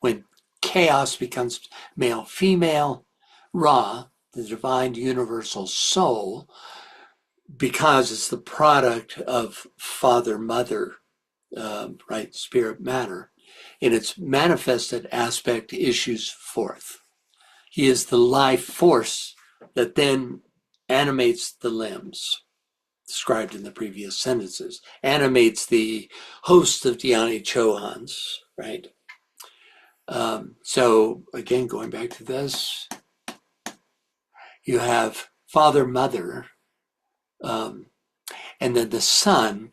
When chaos becomes male female, Ra, the divine universal soul, because it's the product of father mother, right, spirit matter, in its manifested aspect issues forth. He is the life force that then animates the limbs, described in the previous sentences, animates the host of Dhyani Chohans, right? So again, going back to this, you have father, mother, and then the son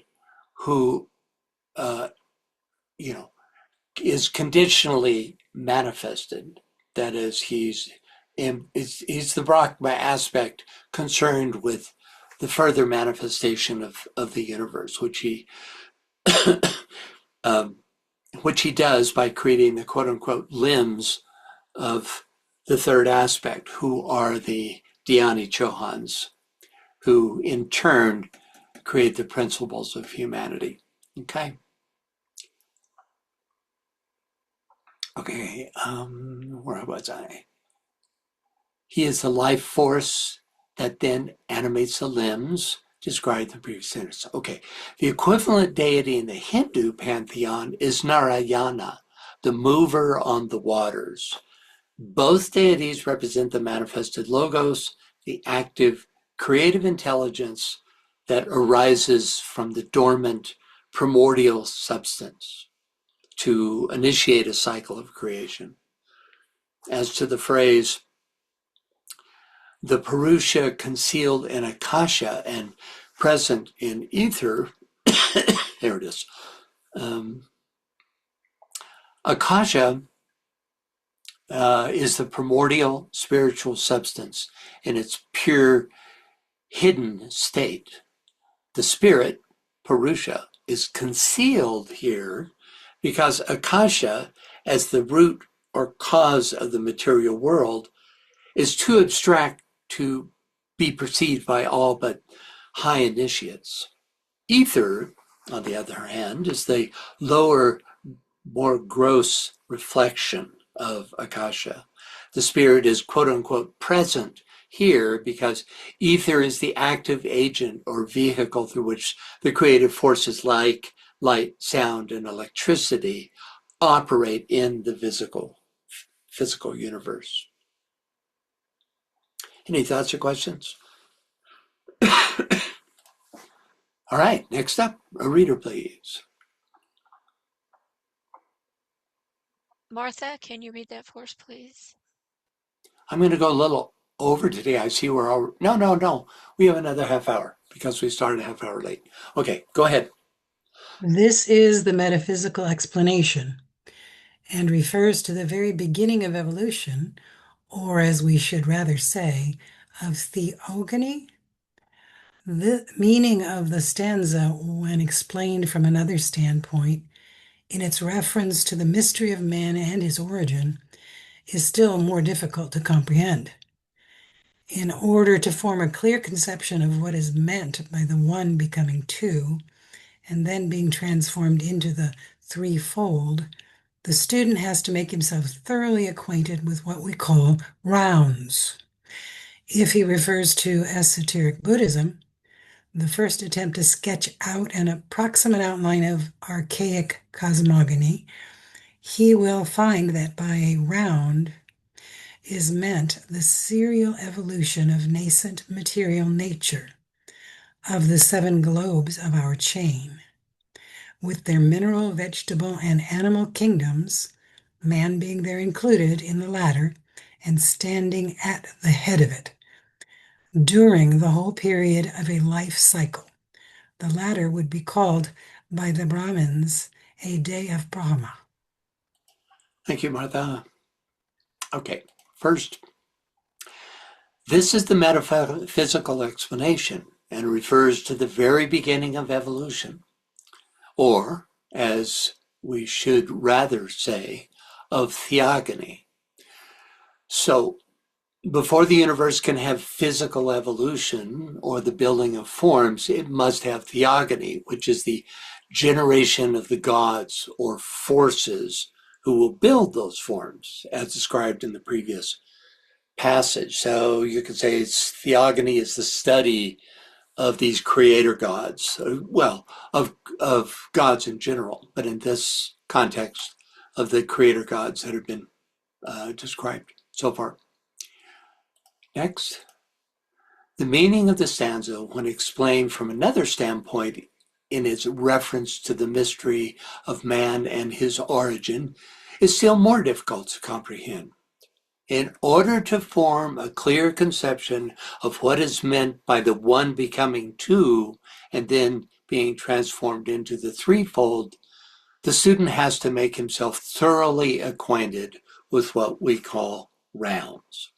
who, is conditionally manifested. That is, he's the Brahma aspect concerned with the further manifestation of the universe, which he does by creating the quote unquote limbs of the third aspect, who are the Dhyani Chohans, who in turn create the principles of humanity. Okay. Okay, where was I? He is the life force that then animates the limbs, described in the previous sentence. Okay, the equivalent deity in the Hindu pantheon is Narayana, the mover on the waters. Both deities represent the manifested logos, the active creative intelligence that arises from the dormant primordial substance to initiate a cycle of creation. As to the phrase, the Purusha concealed in Akasha and present in ether, there it is. Akasha is the primordial spiritual substance in its pure hidden state. The spirit, Purusha, is concealed here because Akasha, as the root or cause of the material world, is too abstract to be perceived by all but high initiates. Ether, on the other hand, is the lower, more gross reflection of Akasha. The spirit is quote unquote present here because ether is the active agent or vehicle through which the creative forces like light, sound, and electricity operate in the physical universe. Any thoughts or questions? All right, next up, a reader, please. Martha, can you read that for us, please? I'm going to go a little over today. I see we're all, no. We have another half hour because we started a half hour late. Okay, go ahead. This is the metaphysical explanation and refers to the very beginning of evolution, or as we should rather say, of theogony. The meaning of the stanza, when explained from another standpoint, in its reference to the mystery of man and his origin, is still more difficult to comprehend. In order to form a clear conception of what is meant by the one becoming two, and then being transformed into the threefold, the student has to make himself thoroughly acquainted with what we call rounds. If he refers to esoteric Buddhism, the first attempt to sketch out an approximate outline of archaic cosmogony, he will find that by a round is meant the serial evolution of nascent material nature, of the 7 globes of our chain, with their mineral, vegetable, and animal kingdoms, man being there included in the latter, and standing at the head of it, during the whole period of a life cycle. The latter would be called by the Brahmins a day of Brahma. Thank you, Martha. Okay, first, this is the metaphysical explanation and refers to the very beginning of evolution, or, as we should rather say, of theogony. So, before the universe can have physical evolution or the building of forms, it must have theogony, which is the generation of the gods or forces who will build those forms, as described in the previous passage. So you could say theogony is the study of these creator gods, well, of gods in general, but in this context of the creator gods that have been described so far. Next, the meaning of the stanza, when explained from another standpoint in its reference to the mystery of man and his origin, is still more difficult to comprehend. In order to form a clear conception of what is meant by the one becoming two and then being transformed into the threefold, the student has to make himself thoroughly acquainted with what we call rounds.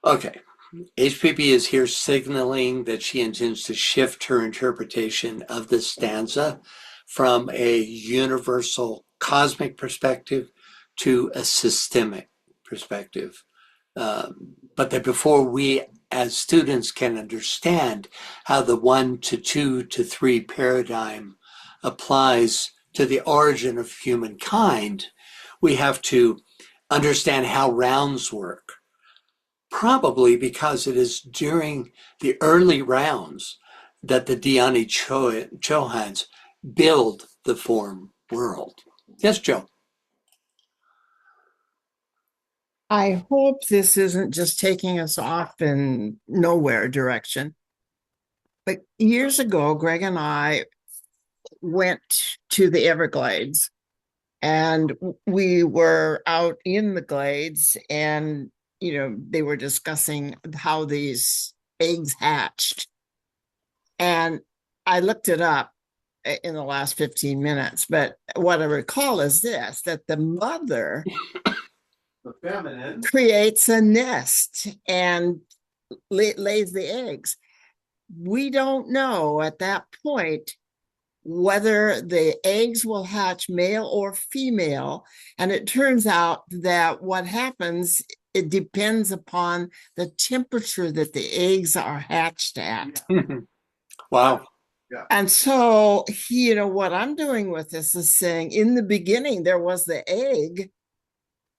Okay, HPB is here signaling that she intends to shift her interpretation of the stanza from a universal cosmic perspective to a systemic perspective. But that before we as students can understand how the 1 to 2 to 3 paradigm applies to the origin of humankind, we have to understand how rounds work. Probably because it is during the early rounds that the Dhyani Chohans build the form world. Yes, Joe. I hope this isn't just taking us off in nowhere direction. But years ago, Greg and I went to the Everglades, and we were out in the glades, and they were discussing how these eggs hatched. And I looked it up in the last 15 minutes, but what I recall is this, that the mother The feminine creates a nest and lays the eggs. We don't know at that point whether the eggs will hatch male or female. And it turns out that what happens, it depends upon the temperature that the eggs are hatched at. Wow. Yeah. And so, what I'm doing with this is saying in the beginning, there was the egg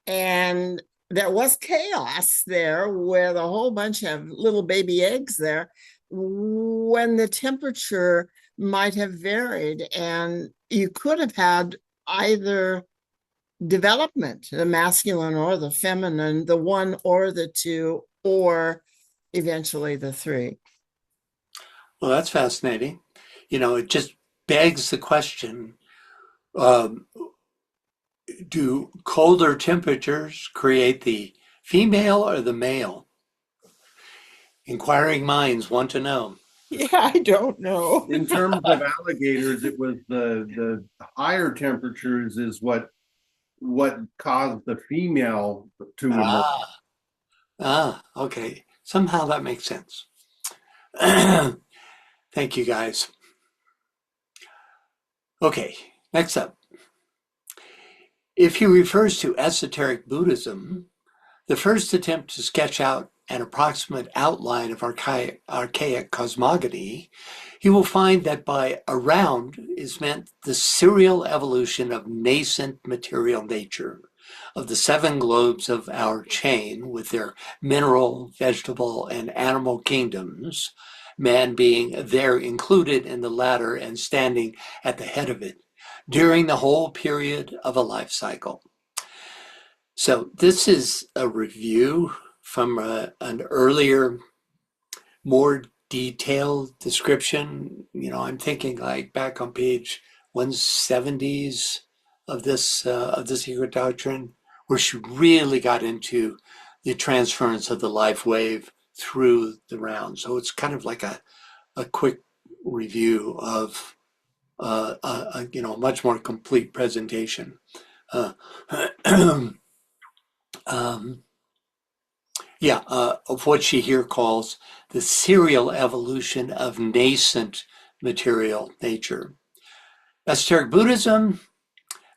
and there was chaos there with a whole bunch of little baby eggs there when the temperature might have varied, and you could have had either development, the masculine or the feminine, the 1 or the 2, or eventually the 3. Well, that's fascinating. It just begs the question, do colder temperatures create the female or the male? Inquiring minds want to know. Yeah, I don't know. in terms of alligators, it was the higher temperatures is what caused the female to emerge. Okay. Somehow that makes sense. Thank you, guys. Okay, next up. If he refers to esoteric Buddhism, the first attempt to sketch out an approximate outline of archaic cosmogony, you will find that by around is meant the serial evolution of nascent material nature, of the 7 globes of our chain with their mineral, vegetable, and animal kingdoms, man being there included in the latter and standing at the head of it, during the whole period of a life cycle. So this is a review from an earlier, more detailed description. I'm thinking like back on page 170s of the Secret Doctrine, where she really got into the transference of the life wave through the round. So it's kind of like a quick review of a much more complete presentation. um, of what she here calls the serial evolution of nascent material nature. Esoteric Buddhism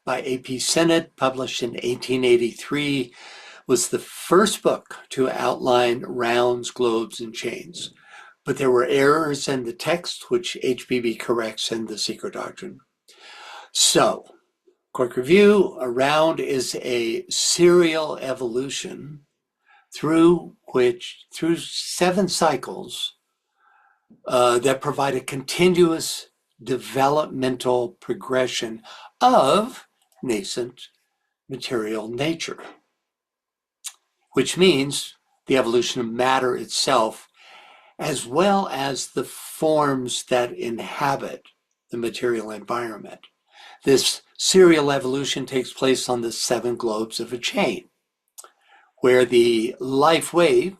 by A.P. Sennett, published in 1883, was the first book to outline rounds, globes, and chains. But there were errors in the text, which HBB corrects in The Secret Doctrine. So, quick review, a round is a serial evolution through 7 cycles that provide a continuous developmental progression of nascent material nature, which means the evolution of matter itself, as well as the forms that inhabit the material environment. This serial evolution takes place on the 7 globes of a chain, where the life wave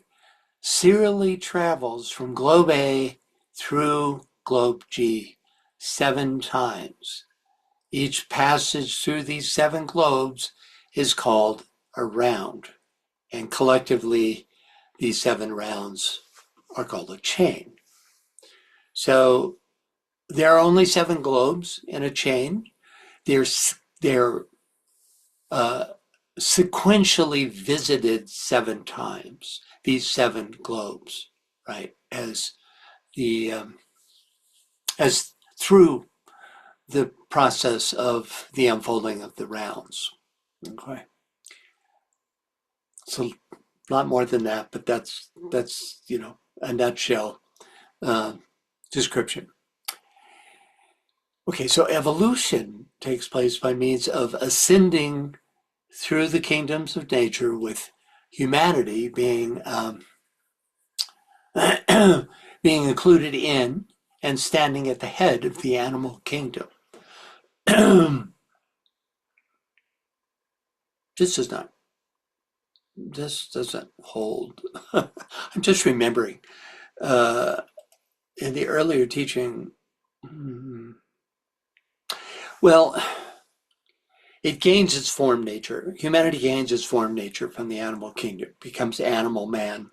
serially travels from globe A through globe G 7 times. Each passage through these 7 globes is called a round, and collectively these 7 rounds are called a chain. So there are only 7 globes in a chain. They're sequentially visited 7 times, these 7 globes, right? As through the process of the unfolding of the rounds. Okay. So a lot more than that, but that's a nutshell description. Okay, so evolution takes place by means of ascending through the kingdoms of nature, with humanity being being included in and standing at the head of the animal kingdom. This doesn't hold. I'm just remembering in the earlier teaching, well, it gains its form nature. Humanity gains its form nature from the animal kingdom, becomes animal man,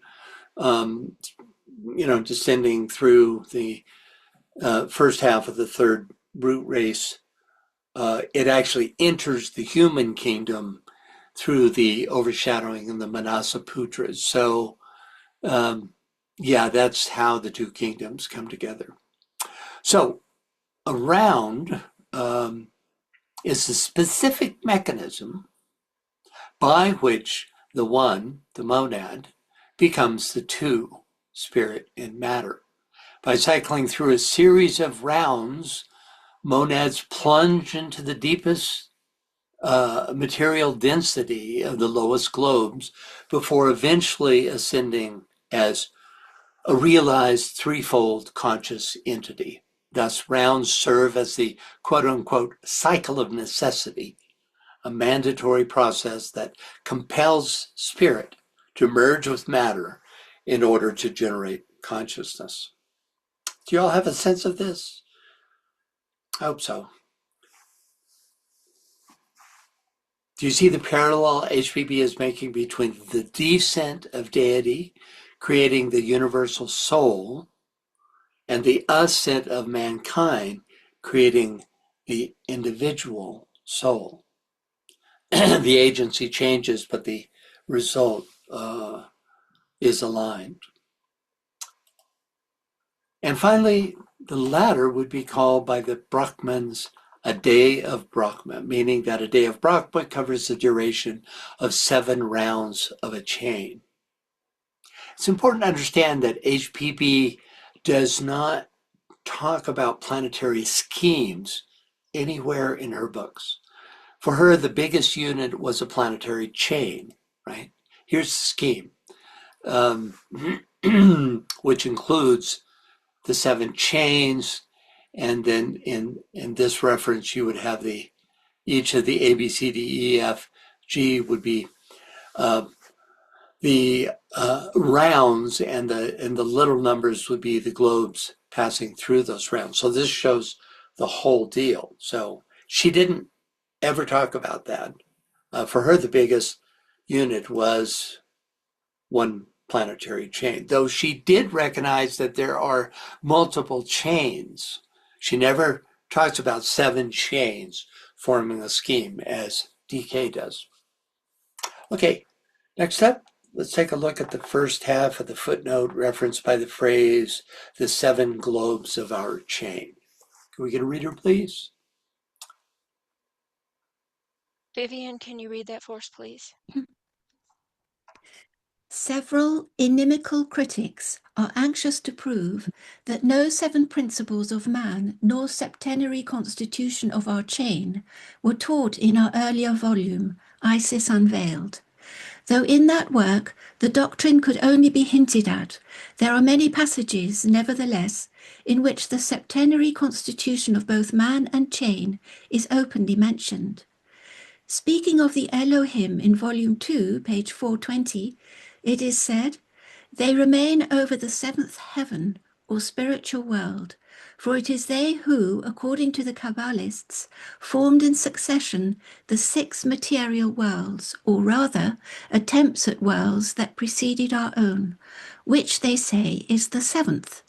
descending through the first half of the 3rd root race. It actually enters the human kingdom through the overshadowing of the Manasaputras. So, that's how the 2 kingdoms come together. So, a round is a specific mechanism by which the one, the monad, becomes the 2, spirit and matter. By cycling through a series of rounds, monads plunge into the deepest material density of the lowest globes before eventually ascending as a realized 3-fold conscious entity. Thus, rounds serve as the quote-unquote cycle of necessity, a mandatory process that compels spirit to merge with matter in order to generate consciousness. Do you all have a sense of this? I hope so. Do you see the parallel HPB is making between the descent of deity, creating the universal soul, and the ascent of mankind, creating the individual soul? The agency changes, but the result is aligned. And finally, the latter would be called by the Brahmins a day of Brahma, meaning that a day of Brahma covers the duration of 7 rounds of a chain. It's important to understand that HPB does not talk about planetary schemes anywhere in her books. For her, the biggest unit was a planetary chain, right? Here's the scheme, which includes the 7 chains, and then in this reference, you would have each of the A, B, C, D, E, F, G would be the rounds, and the little numbers would be the globes passing through those rounds. So this shows the whole deal. So she didn't ever talk about that. For her, the biggest unit was one planetary chain, though she did recognize that there are multiple chains. She never talks about 7 chains forming a scheme as DK does. Okay, next up, let's take a look at the first half of the footnote referenced by the phrase, the 7 globes of our chain. Can we get a reader, please? Vivian, can you read that for us, please? Several inimical critics are anxious to prove that no 7 principles of man nor septenary constitution of our chain were taught in our earlier volume, Isis Unveiled. Though in that work the doctrine could only be hinted at, there are many passages, nevertheless, in which the septenary constitution of both man and chain is openly mentioned. Speaking of the Elohim in Volume 2, page 420, it is said, "They remain over the 7th heaven, or spiritual world, for it is they who, according to the Kabbalists, formed in succession the 6 material worlds, or rather, attempts at worlds that preceded our own, which they say is the 7th.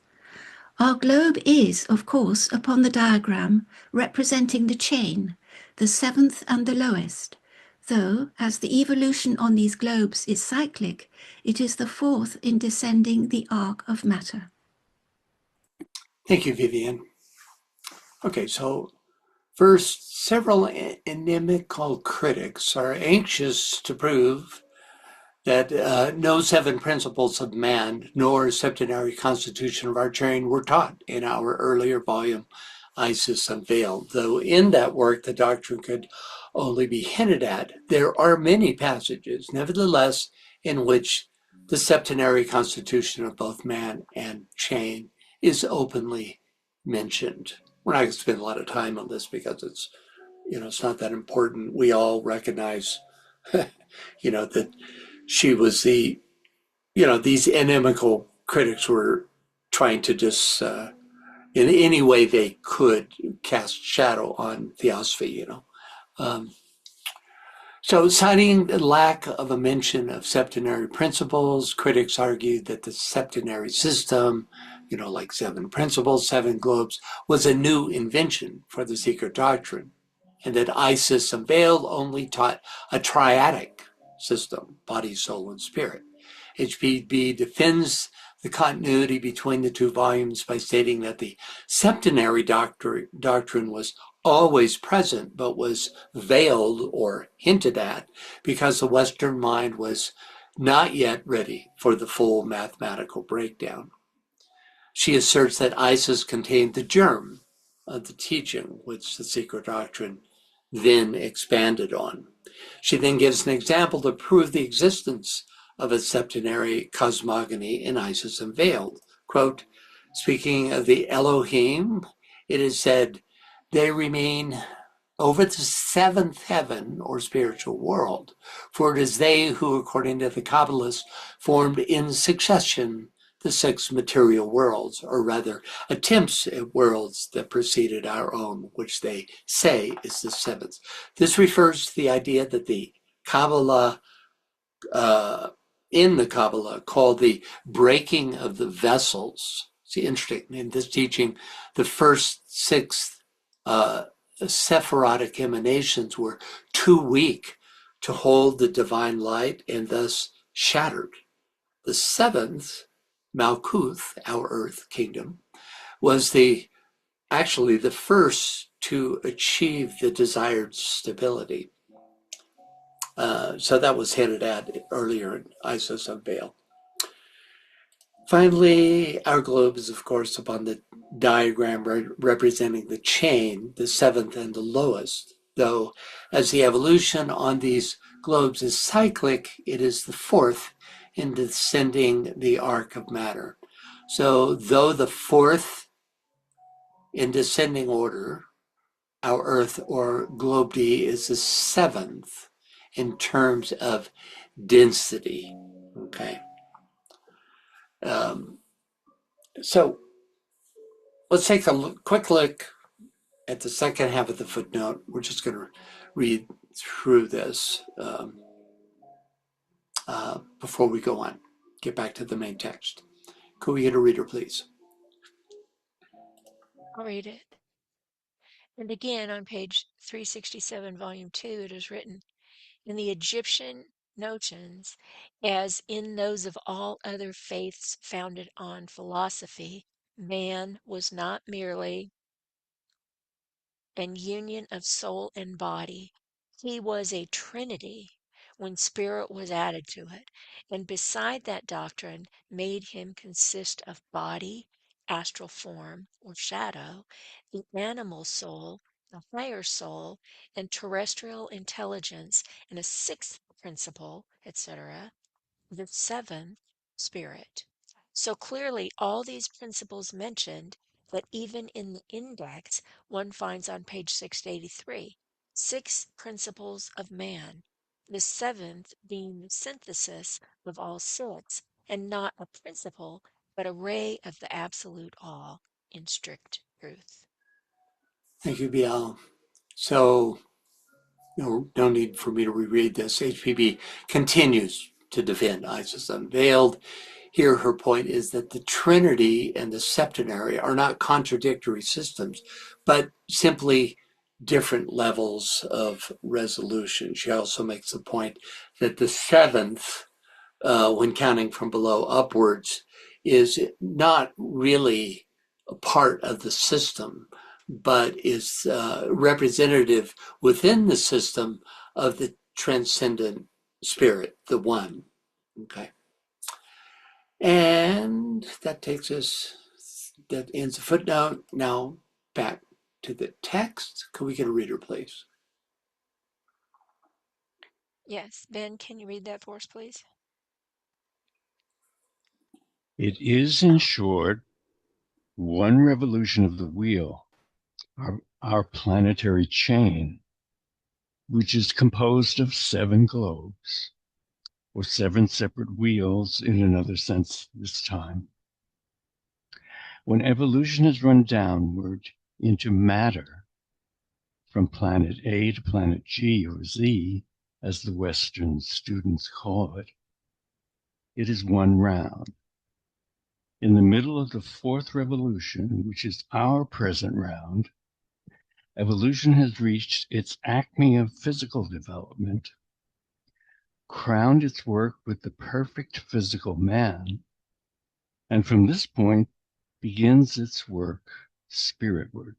Our globe is, of course, upon the diagram, representing the chain, the 7th and the lowest, though, as the evolution on these globes is cyclic, it is the 4th in descending the arc of matter." Thank you, Vivian. Okay, so first, several inimical critics are anxious to prove that no 7 principles of man nor septenary constitution of our chain were taught in our earlier volume, Isis Unveiled. Though in that work the doctrine could only be hinted at, there are many passages, nevertheless, in which the septenary constitution of both man and chain is openly mentioned. We're not going to spend a lot of time on this because it's not that important. We all recognize, that she was these inimical critics were trying to just, in any way they could, cast shadow on theosophy, So citing the lack of a mention of septenary principles, critics argued that the septenary system, like 7 principles, 7 globes, was a new invention for the Secret Doctrine, and that Isis Unveiled only taught a triadic system, body, soul, and spirit. HPB defends the continuity between the 2 volumes by stating that the septenary doctrine was always present, but was veiled or hinted at because the Western mind was not yet ready for the full mathematical breakdown. She asserts that Isis contained the germ of the teaching, which the Secret Doctrine then expanded on. She then gives an example to prove the existence of a septenary cosmogony in Isis Unveiled. Quote, speaking of the Elohim, it is said, "They remain over the 7th heaven or spiritual world, for it is they who, according to the Kabbalists, formed in succession the 6 material worlds, or rather attempts at worlds that preceded our own, which they say is the 7th. This refers to the idea that the Kabbalah, in the Kabbalah, called the breaking of the vessels. See, interesting, in this teaching, the first 6 Sephirotic emanations were too weak to hold the divine light and thus shattered. The 7th, Malkuth, our earth kingdom, was actually the first to achieve the desired stability. So that was hinted at earlier in Isis Unveiled. Finally, our globe is, of course, upon the diagram representing the chain, the 7th and the lowest, though as the evolution on these globes is cyclic, it is the 4th in descending the arc of matter. So though the 4th in descending order, our Earth or globe D is the 7th in terms of density, okay? So let's take a quick look at the second half of the footnote. We're just going to read through this. before we go on, get back to the main text. Could we get a reader, please? I'll read it. And again, on page 367, volume 2, it is written, in the Egyptian notions, as in those of all other faiths founded on philosophy, man was not merely an union of soul and body. He was a trinity when spirit was added to it, and beside that doctrine made him consist of body, astral form or shadow, the animal soul, the higher soul, and terrestrial intelligence, and a sixth principle, etc., the seventh spirit. So clearly, all these principles mentioned that even in the index one finds on page 683, 6 principles of man, the seventh being the synthesis of all 6, and not a principle, but a ray of the absolute all in strict truth. Thank you, Bial. So, no need for me to reread this. HPB continues to defend Isis Unveiled. Here, her point is that the Trinity and the Septenary are not contradictory systems, but simply different levels of resolution. She also makes the point that the seventh, when counting from below upwards, is not really a part of the system, but is representative within the system of the transcendent spirit, the one. Okay. And that ends the footnote. Now back to the text. Could we get a reader, please? Yes, Ben, can you read that for us, please? It is, in short, one revolution of the wheel, our planetary chain, which is composed of 7 globes, or 7 separate wheels in another sense this time. When evolution has run downward into matter, from planet A to planet G or Z, as the Western students call it, it is one round. In the middle of the 4th revolution, which is our present round, evolution has reached its acme of physical development, crowned its work with the perfect physical man, and from this point begins its work spiritward.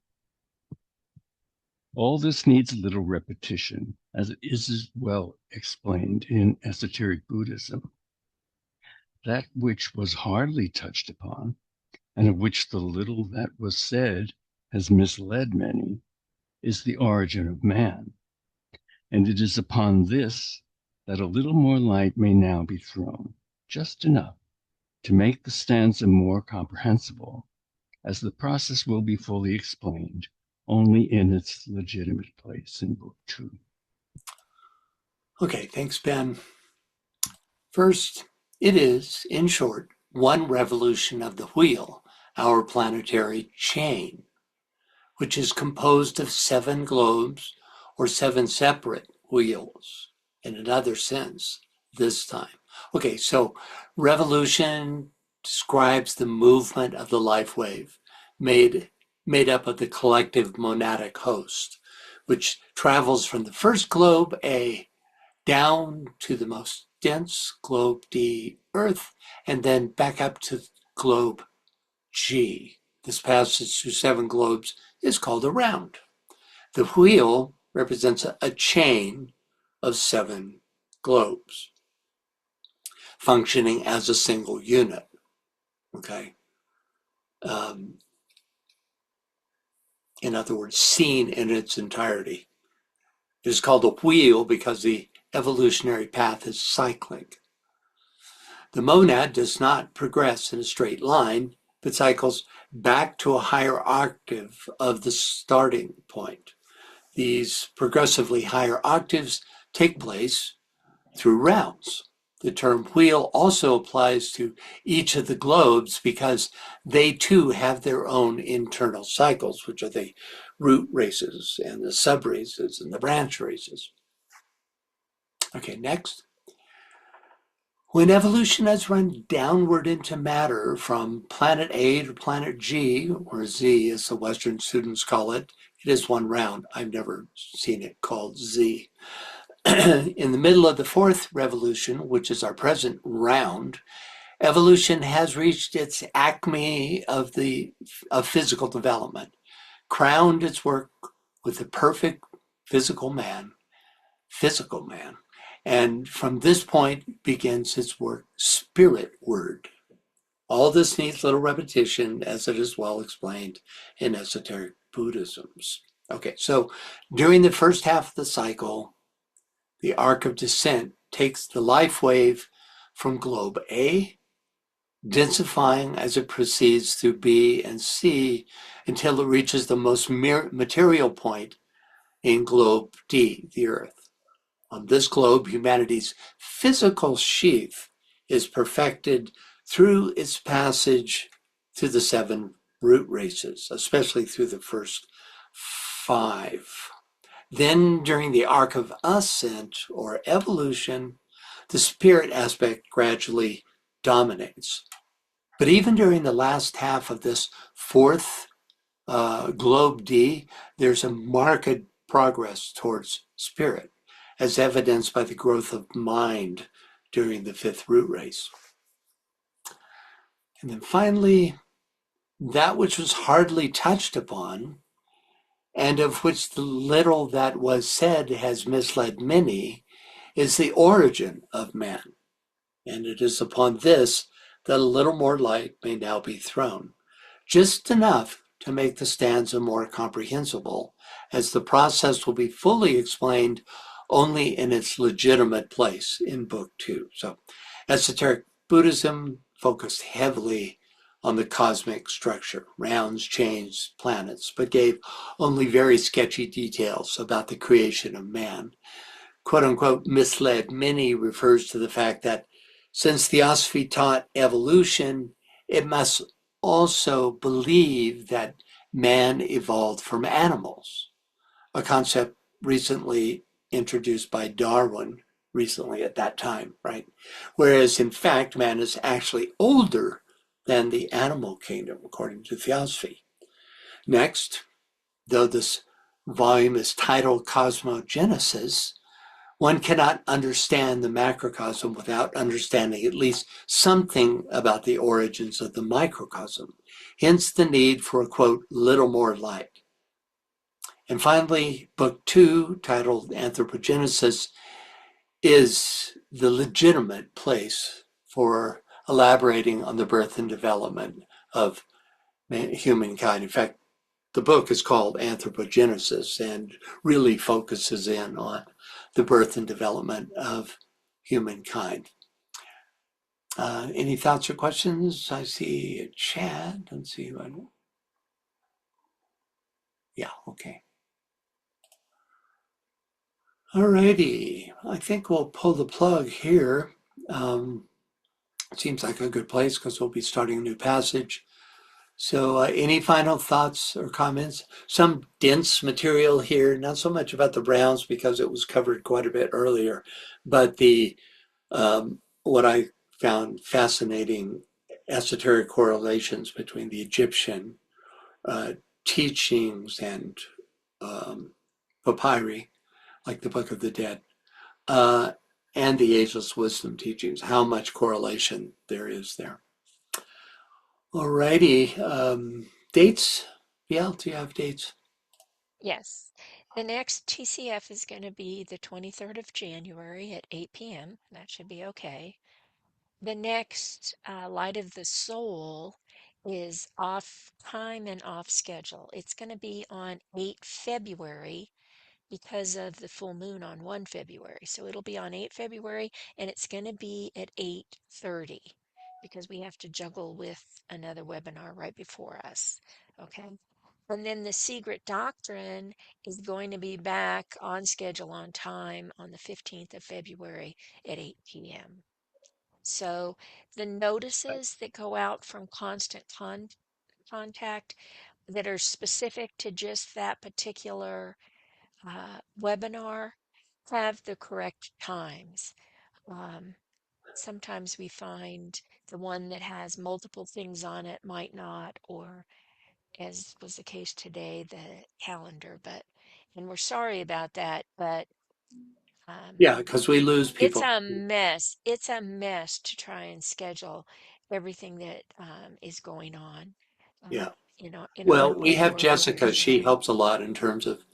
All this needs little repetition, as it is well explained in esoteric Buddhism. That which was hardly touched upon, and of which the little that was said has misled many, is the origin of man. And it is upon this that a little more light may now be thrown, just enough to make the stanza more comprehensible, as the process will be fully explained only in its legitimate place in Book 2. Okay, thanks, Ben. First, it is, in short, one revolution of the wheel, our planetary chain, which is composed of 7 globes or 7 separate wheels, in another sense, this time. Okay, so revolution describes the movement of the life wave made up of the collective monadic host, which travels from the first globe, A, down to the most dense globe, D, Earth, and then back up to globe G. This passage through 7 globes is called a round. The wheel represents a chain of 7 globes functioning as a single unit. Okay. In other words, seen in its entirety. It is called a wheel because the evolutionary path is cyclic. The monad does not progress in a straight line, but cycles back to a higher octave of the starting point. These progressively higher octaves take place through rounds. The term wheel also applies to each of the globes because they too have their own internal cycles, which are the root races and the sub races and the branch races. Okay, next. When evolution has run downward into matter from planet A to planet G, or Z as the Western students call it, it is one round. I've never seen it called Z. In the middle of the fourth revolution, which is our present round, evolution has reached its acme of physical development, crowned its work with the perfect physical man, and from this point begins its work, spirit word. All this needs little repetition, as it is well explained in esoteric Buddhisms. Okay, so during the first half of the cycle, the arc of descent takes the life wave from globe A, densifying as it proceeds through B and C until it reaches the most material point in globe D, the Earth. On this globe, humanity's physical sheath is perfected through its passage through the 7 root races, especially through the first 5. Then, during the arc of ascent or evolution, the spirit aspect gradually dominates. But even during the last half of this fourth globe D, there's a marked progress towards spirit, as evidenced by the growth of mind during the 5th root race. And then finally, that which was hardly touched upon, and of which the little that was said has misled many, is the origin of man. And it is upon this that a little more light may now be thrown, just enough to make the stanza more comprehensible, as the process will be fully explained only in its legitimate place in Book 2. So, esoteric Buddhism focused heavily on the cosmic structure, rounds, chains, planets, but gave only very sketchy details about the creation of man. Quote unquote, misled many refers to the fact that since Theosophy taught evolution, it must also believe that man evolved from animals, a concept recently introduced by Darwin, recently at that time, right? Whereas in fact, man is actually older than the animal kingdom, according to Theosophy. Next, though this volume is titled Cosmogenesis, one cannot understand the macrocosm without understanding at least something about the origins of the microcosm, hence the need for a, quote, little more light. And finally, Book 2, titled Anthropogenesis, is the legitimate place for elaborating on the birth and development of humankind. In fact, the book is called Anthropogenesis and really focuses in on the birth and development of humankind. Any thoughts or questions? I see a chat. Let's see. Yeah, okay. All righty. I think we'll pull the plug here. Seems like a good place because we'll be starting a new passage. So any final thoughts or comments? Some dense material here, not so much about the Browns because it was covered quite a bit earlier, but the what I found fascinating esoteric correlations between the Egyptian teachings and papyri, like the Book of the Dead, and the Ageless Wisdom teachings, how much correlation there is there. Alrighty, dates? Yeah, do you have dates? Yes. The next TCF is going to be the 23rd of January at 8 p.m. That should be okay. The next Light of the Soul is off time and off schedule. It's going to be on 8 February because of the full moon on 1 February. So it'll be on 8 February and it's going to be at 8:30 because we have to juggle with another webinar right before us. Okay. And then the Secret Doctrine is going to be back on schedule on time on the 15th of February at 8 p.m. So the notices that go out from Constant Contact that are specific to just that particular webinar have the correct times. Um, sometimes we find the one that has multiple things on it might not, or as was the case today, the calendar. And we're sorry about that, but Yeah, because we lose it's people. a mess. It's a mess to try and schedule everything that is going on, Yeah. in our Well, we big have world. Jessica. So She helps a lot in terms of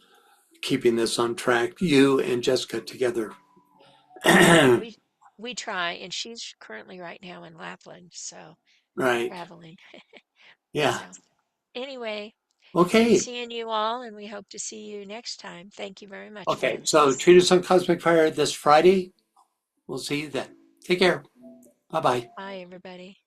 keeping this on track. You and Jessica together. we try, and she's currently right now in Lapland, so Right. traveling. Yeah. So anyway, good Okay. seeing you all, and we hope to see you next time. Thank you very much, Okay. So Francis. treat us on Cosmic Fire this Friday. We'll see you then. Take care. Bye bye. Bye, everybody.